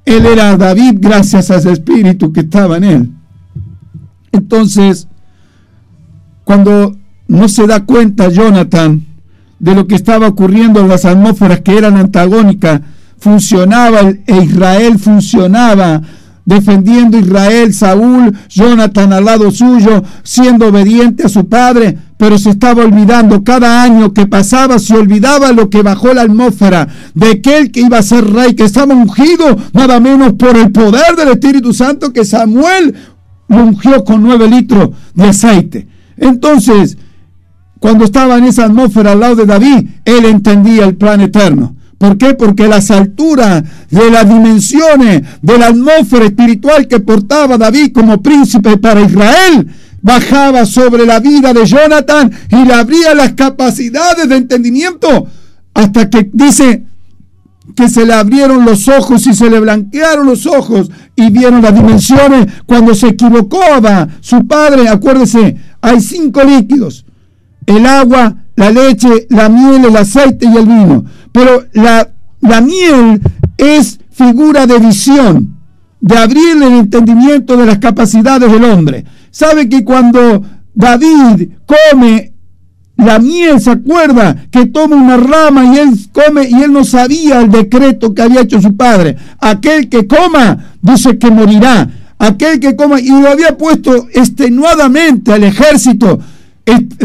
Él era David gracias a ese Espíritu que estaba en él. Entonces, cuando no se da cuenta Jonathan de lo que estaba ocurriendo en las atmósferas que eran antagónicas, Israel funcionaba, defendiendo a Israel, Saúl, Jonathan al lado suyo, siendo obediente a su padre, pero se estaba olvidando. Cada año que pasaba se olvidaba lo que bajó la atmósfera, de aquel que iba a ser rey, que estaba ungido nada menos por el poder del Espíritu Santo, que Samuel lo ungió con 9 litros de aceite. Entonces, cuando estaba en esa atmósfera al lado de David, él entendía el plan eterno. ¿Por qué? Porque las alturas de las dimensiones de la atmósfera espiritual que portaba David como príncipe para Israel, bajaba sobre la vida de Jonathan y le abría las capacidades de entendimiento, hasta que dice que se le abrieron los ojos y se le blanquearon los ojos y vieron las dimensiones. Cuando se equivocaba su padre, acuérdese, hay 5 líquidos: el agua, la leche, la miel, el aceite y el vino. Pero la miel es figura de visión, de abrirle el entendimiento de las capacidades del hombre. Sabe que cuando David come la miel, se acuerda que toma una rama y él come, y él no sabía el decreto que había hecho su padre. Aquel que coma, dice que morirá. Aquel que coma, y lo había puesto extenuadamente al ejército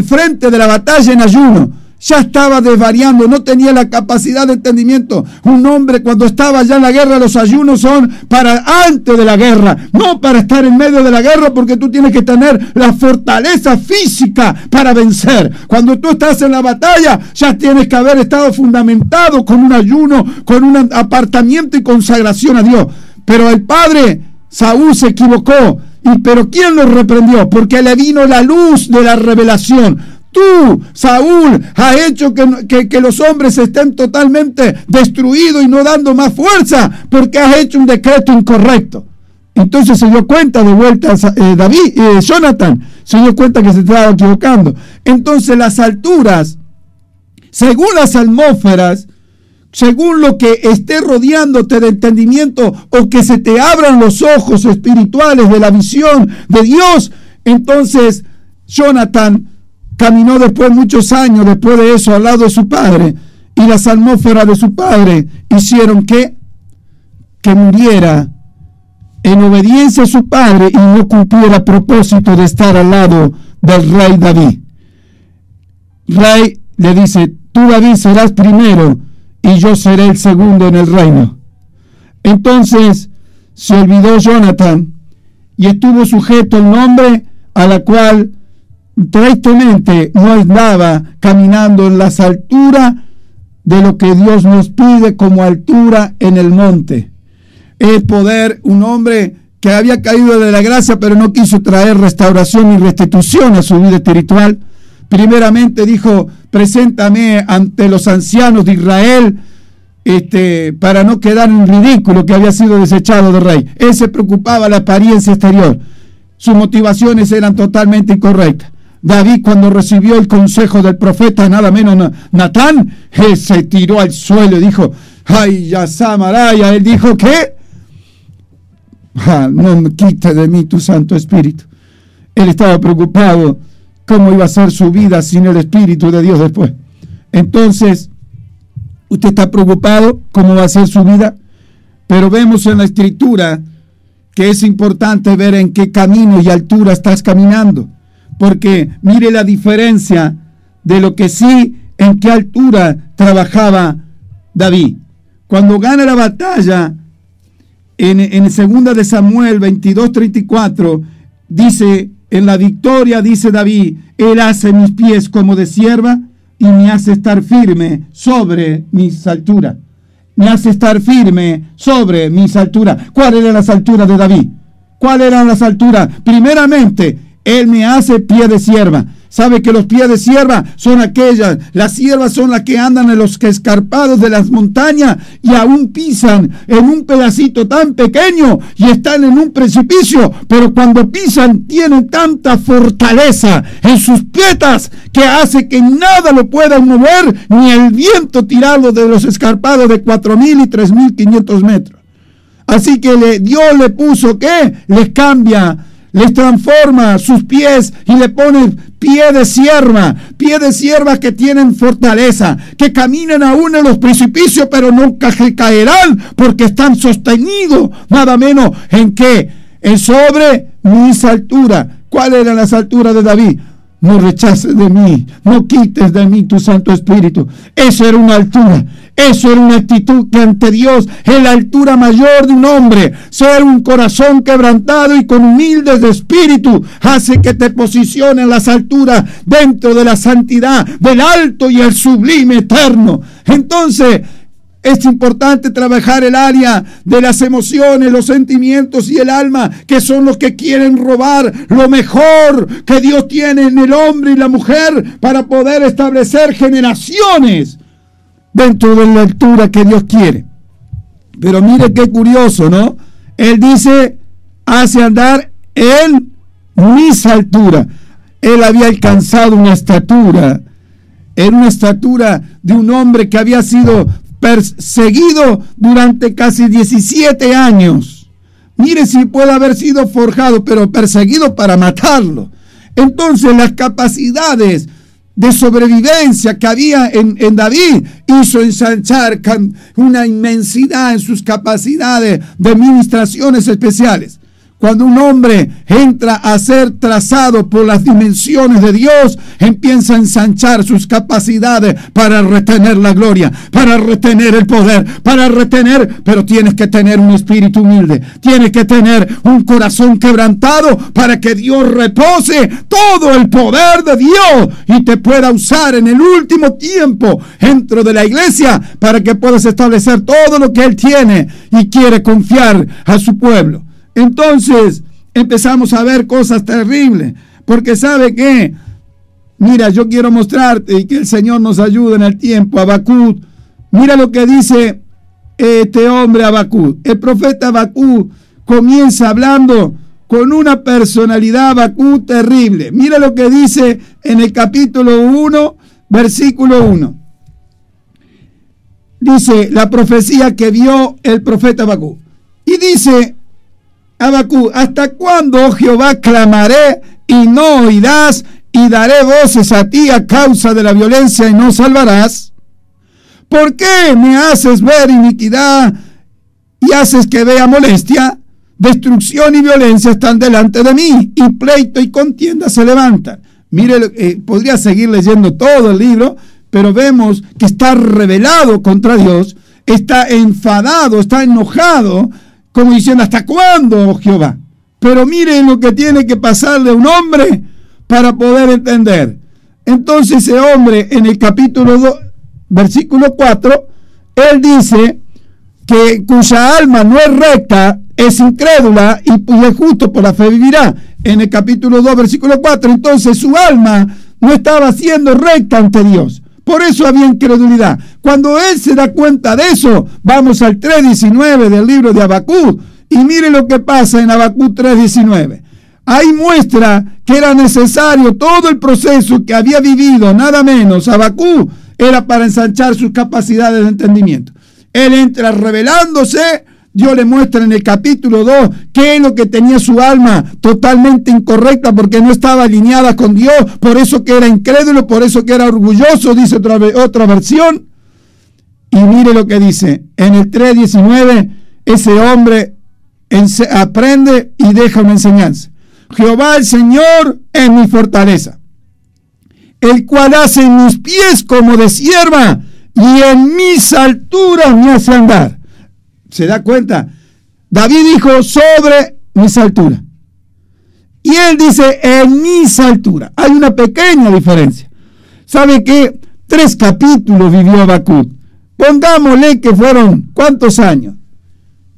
frente de la batalla en ayuno. Ya estaba desvariando, no tenía la capacidad de entendimiento. Un hombre, cuando estaba ya en la guerra, los ayunos son para antes de la guerra, no para estar en medio de la guerra, porque tú tienes que tener la fortaleza física para vencer. Cuando tú estás en la batalla, ya tienes que haber estado fundamentado con un ayuno, con un apartamiento y consagración a Dios. Pero el padre Saúl se equivocó. Pero ¿quién lo reprendió? Porque le vino la luz de la revelación. Tú, Saúl, has hecho que los hombres estén totalmente destruidos y no dando más fuerza, porque has hecho un decreto incorrecto. Entonces se dio cuenta de vuelta Jonathan se dio cuenta que se estaba equivocando. Entonces las alturas, según las atmósferas, según lo que esté rodeándote de entendimiento, o que se te abran los ojos espirituales de la visión de Dios, entonces Jonathan caminó después, muchos años después de eso, al lado de su padre, y las atmósferas de su padre hicieron que muriera en obediencia a su padre y no cumpliera el propósito de estar al lado del rey David. Rey le dice: tú, David, serás primero y yo seré el segundo en el reino. Entonces se olvidó Jonathan y estuvo sujeto al nombre a la cual tristemente no andaba caminando en las alturas de lo que Dios nos pide como altura en el monte. El poder, un hombre que había caído de la gracia, pero no quiso traer restauración y restitución a su vida espiritual. Primeramente dijo: preséntame ante los ancianos de Israel, para no quedar en ridículo que había sido desechado de rey. Él se preocupaba de la apariencia exterior. Sus motivaciones eran totalmente incorrectas. David, cuando recibió el consejo del profeta, nada menos Natán, él se tiró al suelo y dijo: ay, ya Samaraya. Él dijo: ¿qué? No quite de mí tu Santo Espíritu. Él estaba preocupado cómo iba a ser su vida sin el Espíritu de Dios después. Entonces, usted está preocupado cómo va a ser su vida, pero vemos en la Escritura que es importante ver en qué camino y altura estás caminando, porque mire la diferencia de lo que sí, en qué altura trabajaba David. Cuando gana la batalla, en 2 de Samuel 22:34, dice, en la victoria, dice David, Él hace mis pies como de sierva y me hace estar firme sobre mis alturas. Me hace estar firme sobre mis alturas. ¿Cuáles eran las alturas de David? ¿Cuáles eran las alturas? Primeramente, Él me hace pie de sierva. ¿Sabe que los pies de sierva son aquellas? Las siervas son las que andan en los escarpados de las montañas y aún pisan en un pedacito tan pequeño y están en un precipicio, pero cuando pisan tienen tanta fortaleza en sus pietas que hace que nada lo pueda mover, ni el viento tirarlo de los escarpados de 4.000 y 3.500 metros. Así que Dios le puso, ¿qué? Les cambia, les transforma sus pies y le pone pie de sierva que tienen fortaleza, que caminan aún en los precipicios, pero nunca caerán, porque están sostenidos, nada menos, ¿en qué? En sobre mis alturas. ¿Cuáles eran las alturas de David? No rechaces de mí, no quites de mí tu Santo Espíritu. Eso era una altura, eso era una actitud que ante Dios es la altura mayor de un hombre. Ser un corazón quebrantado y con humildes de espíritu hace que te posicione en las alturas dentro de la santidad del alto y el sublime eterno. Entonces, es importante trabajar el área de las emociones, los sentimientos y el alma, que son los que quieren robar lo mejor que Dios tiene en el hombre y la mujer para poder establecer generaciones dentro de la altura que Dios quiere. Pero mire qué curioso, ¿no? Él dice, hace andar en mis alturas. Él había alcanzado una estatura, era una estatura de un hombre que había sido perseguido durante casi 17 años. Mire si puede haber sido forjado, pero perseguido para matarlo. Entonces las capacidades de sobrevivencia que había en David hizo ensanchar una inmensidad en sus capacidades de ministraciones especiales. Cuando un hombre entra a ser trazado por las dimensiones de Dios, empieza a ensanchar sus capacidades para retener la gloria, para retener el poder, pero tienes que tener un espíritu humilde, tienes que tener un corazón quebrantado para que Dios repose todo el poder de Dios y te pueda usar en el último tiempo dentro de la iglesia para que puedas establecer todo lo que Él tiene y quiere confiar a su pueblo. Entonces empezamos a ver cosas terribles, porque ¿sabe qué? Mira, yo quiero mostrarte y que el Señor nos ayude en el tiempo. Habacuc, mira lo que dice este hombre Habacuc. El profeta Habacuc comienza hablando con una personalidad Habacuc terrible. Mira lo que dice en el capítulo 1, versículo 1. Dice la profecía que vio el profeta Habacuc. Y dice Habacuc, ¿hasta cuándo, oh Jehová, clamaré y no oirás, y daré voces a ti a causa de la violencia y no salvarás? ¿Por qué me haces ver iniquidad y haces que vea molestia? Destrucción y violencia están delante de mí, y pleito y contienda se levantan. Mire, podría seguir leyendo todo el libro, pero vemos que está rebelado contra Dios, está enfadado, está enojado, como diciendo, ¿hasta cuándo, oh Jehová? Pero miren lo que tiene que pasarle a un hombre para poder entender. Entonces ese hombre en el capítulo 2, versículo 4, él dice que cuya alma no es recta, es incrédula y es justo por la fe vivirá. En el capítulo 2, versículo 4, entonces su alma no estaba siendo recta ante Dios. Por eso había incredulidad. Cuando él se da cuenta de eso, vamos al 3:19 del libro de Habacuc y mire lo que pasa en Habacuc 3:19. Ahí muestra que era necesario todo el proceso que había vivido, nada menos. Habacuc era para ensanchar sus capacidades de entendimiento. Él entra revelándose. Dios le muestra en el capítulo 2 qué es lo que tenía su alma totalmente incorrecta porque no estaba alineada con Dios, por eso que era incrédulo, por eso que era orgulloso, dice otra versión. Y mire lo que dice en el 3:19, ese hombre aprende y deja una enseñanza. Jehová el Señor es mi fortaleza, el cual hace mis pies como de sierva y en mis alturas me hace andar. ¿Se da cuenta? David dijo sobre mis alturas. Y él dice en mis alturas. Hay una pequeña diferencia. ¿Sabe qué? 3 capítulos vivió Habacuc. Pongámosle que fueron, ¿cuántos años?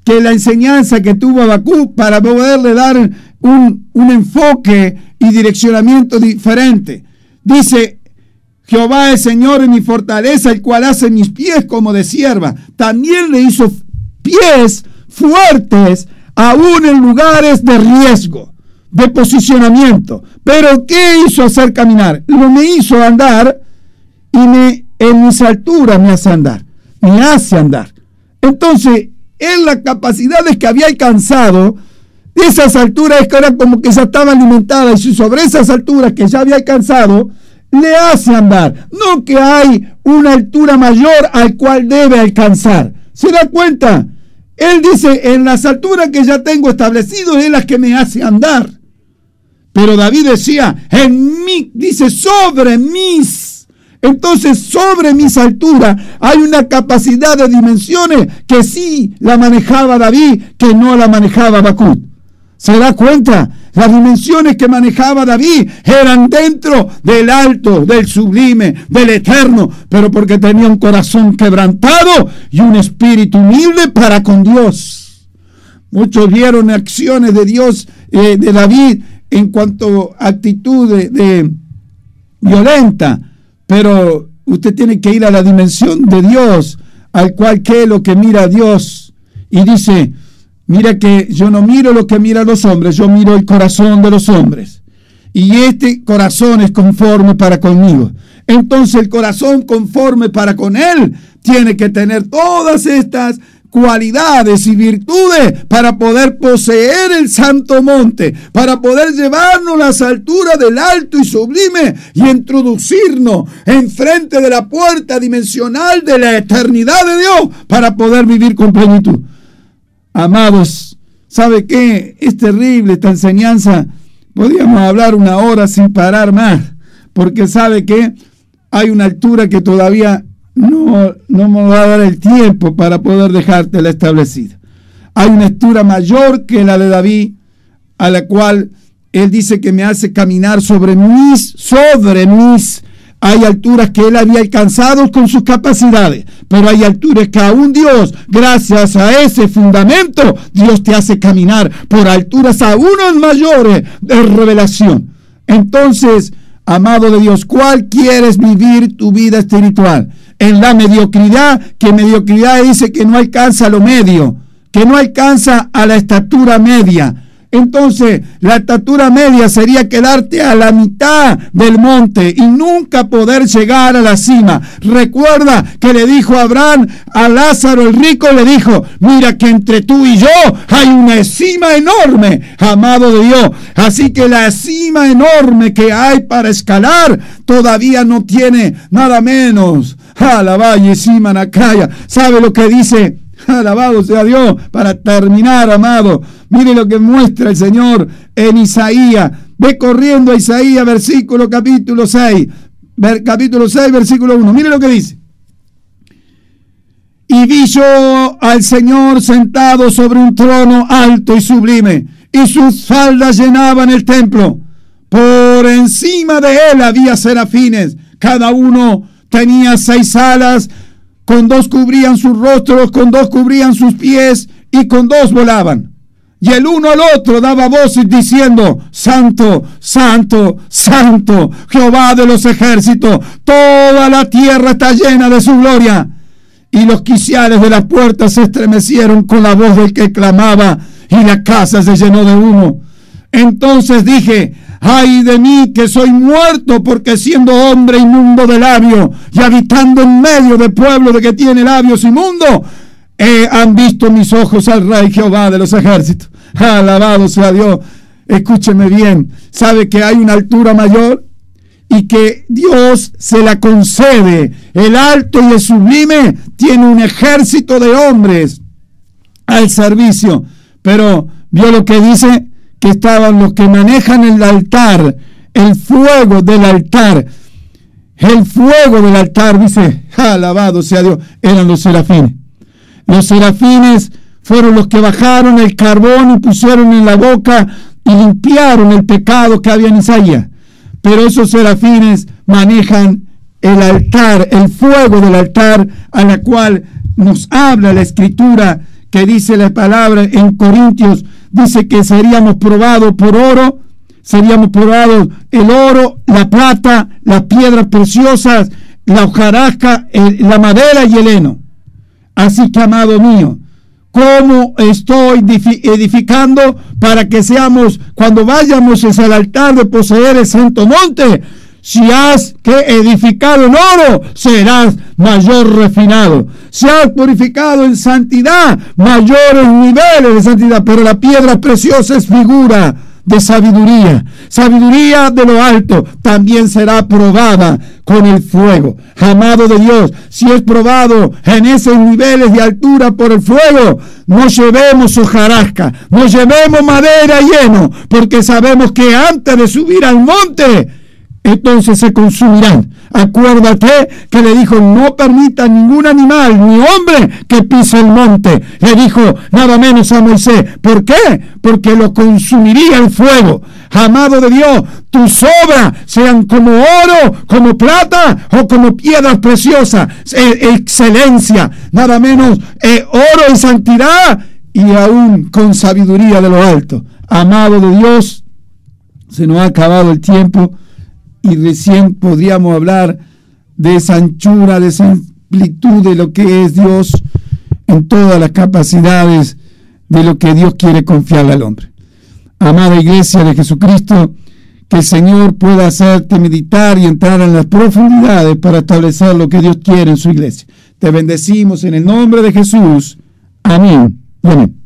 Que la enseñanza que tuvo Habacuc para poderle dar un enfoque y direccionamiento diferente. Dice, Jehová es Señor y mi fortaleza, el cual hace mis pies como de sierva. También le hizo pies fuertes, aún en lugares de riesgo, de posicionamiento. Pero ¿qué hizo hacer caminar? Me hizo andar y en mis alturas me hace andar. Me hace andar. Entonces, en las capacidades que había alcanzado, esas alturas que era como que ya estaba alimentada, y sobre esas alturas que ya había alcanzado, le hace andar. No que hay una altura mayor al cual debe alcanzar. ¿Se da cuenta? Él dice, en las alturas que ya tengo establecido, es las que me hace andar. Pero David decía, dice, sobre mis. Entonces, sobre mis alturas hay una capacidad de dimensiones que sí la manejaba David, que no la manejaba Habacuc. ¿Se da cuenta? Las dimensiones que manejaba David eran dentro del alto, del sublime, del eterno, pero porque tenía un corazón quebrantado y un espíritu humilde para con Dios. Muchos vieron acciones de Dios, de David, en cuanto a actitud de violenta, pero usted tiene que ir a la dimensión de Dios, al cual que es lo que mira a Dios, y dice, mira que yo no miro lo que miran los hombres, yo miro el corazón de los hombres, y este corazón es conforme para conmigo. Entonces el corazón conforme para con él tiene que tener todas estas cualidades y virtudes para poder poseer el santo monte, para poder llevarnos a las alturas del alto y sublime y introducirnos enfrente de la puerta dimensional de la eternidad de Dios para poder vivir con plenitud. Amados, ¿sabe qué? Es terrible esta enseñanza. Podríamos hablar 1 hora sin parar más, porque ¿sabe qué? Hay una altura que todavía no me va a dar el tiempo para poder dejártela establecida. Hay una altura mayor que la de David, a la cual él dice que me hace caminar sobre mis. Hay alturas que él había alcanzado con sus capacidades, pero hay alturas que aún Dios, gracias a ese fundamento, Dios te hace caminar por alturas aún mayores de revelación. Entonces, amado de Dios, ¿cuál quieres vivir tu vida espiritual? En la mediocridad, que mediocridad dice que no alcanza lo medio, que no alcanza a la estatura media. Entonces, la estatura media sería quedarte a la mitad del monte y nunca poder llegar a la cima. Recuerda que le dijo Abraham a Lázaro el rico, le dijo, mira que entre tú y yo hay una cima enorme, amado de Dios. Así que la cima enorme que hay para escalar todavía no tiene nada menos. Alabado y Simanacaya. ¿Sabe lo que dice? Alabado sea Dios. Para terminar, amado, mire lo que muestra el Señor en Isaías. Ve corriendo a Isaías, capítulo 6, versículo 1. Mire lo que dice. Y vi yo al Señor sentado sobre un trono alto y sublime, y sus faldas llenaban el templo. Por encima de él había serafines, cada uno tenía 6 alas, con 2 cubrían sus rostros, con 2 cubrían sus pies, y con 2 volaban. Y el uno al otro daba voces diciendo, Santo, Santo, Santo, Jehová de los ejércitos, toda la tierra está llena de su gloria. Y los quiciales de las puertas se estremecieron con la voz del que clamaba, y la casa se llenó de humo. Entonces dije, ay de mí que soy muerto, porque siendo hombre inmundo de labios y habitando en medio de pueblo de que tiene labios inmundos, han visto mis ojos al Rey Jehová de los ejércitos. Alabado sea Dios. Escúcheme bien. ¿Sabe que hay una altura mayor? Y que Dios se la concede. El alto y el sublime tiene un ejército de hombres al servicio. Pero vio lo que dice, que estaban los que manejan el altar, el fuego del altar. El fuego del altar, dice, alabado sea Dios, eran los serafines. Los serafines fueron los que bajaron el carbón y pusieron en la boca y limpiaron el pecado que había en Isaías. Pero esos serafines manejan el altar, el fuego del altar, a la cual nos habla la Escritura, que dice la palabra en Corintios, dice que seríamos probados por oro, seríamos probados el oro, la plata, las piedras preciosas, la hojarasca, la madera y el heno. Así que, amado mío, ¿cómo estoy edificando para que seamos, cuando vayamos al altar de poseer el santo monte? Si has que edificado en oro, serás mayor refinado. Si has purificado en santidad, mayores niveles de santidad. Pero la piedra preciosa es figura de sabiduría. Sabiduría de lo alto también será probada con el fuego. Amado de Dios, si es probado en esos niveles de altura por el fuego, no llevemos hojarasca, no llevemos madera y heno, porque sabemos que antes de subir al monte, entonces se consumirán. Acuérdate que le dijo: no permita ningún animal ni hombre que pise el monte. Le dijo nada menos a Moisés. ¿Por qué? Porque lo consumiría el fuego. Amado de Dios, tus obras sean como oro, como plata o como piedras preciosas. Excelencia, nada menos oro en santidad y aún con sabiduría de lo alto. Amado de Dios, se nos ha acabado el tiempo. Y recién podríamos hablar de esa anchura, de esa amplitud de lo que es Dios en todas las capacidades de lo que Dios quiere confiarle al hombre. Amada Iglesia de Jesucristo, que el Señor pueda hacerte meditar y entrar en las profundidades para establecer lo que Dios quiere en su Iglesia. Te bendecimos en el nombre de Jesús. Amén y amén.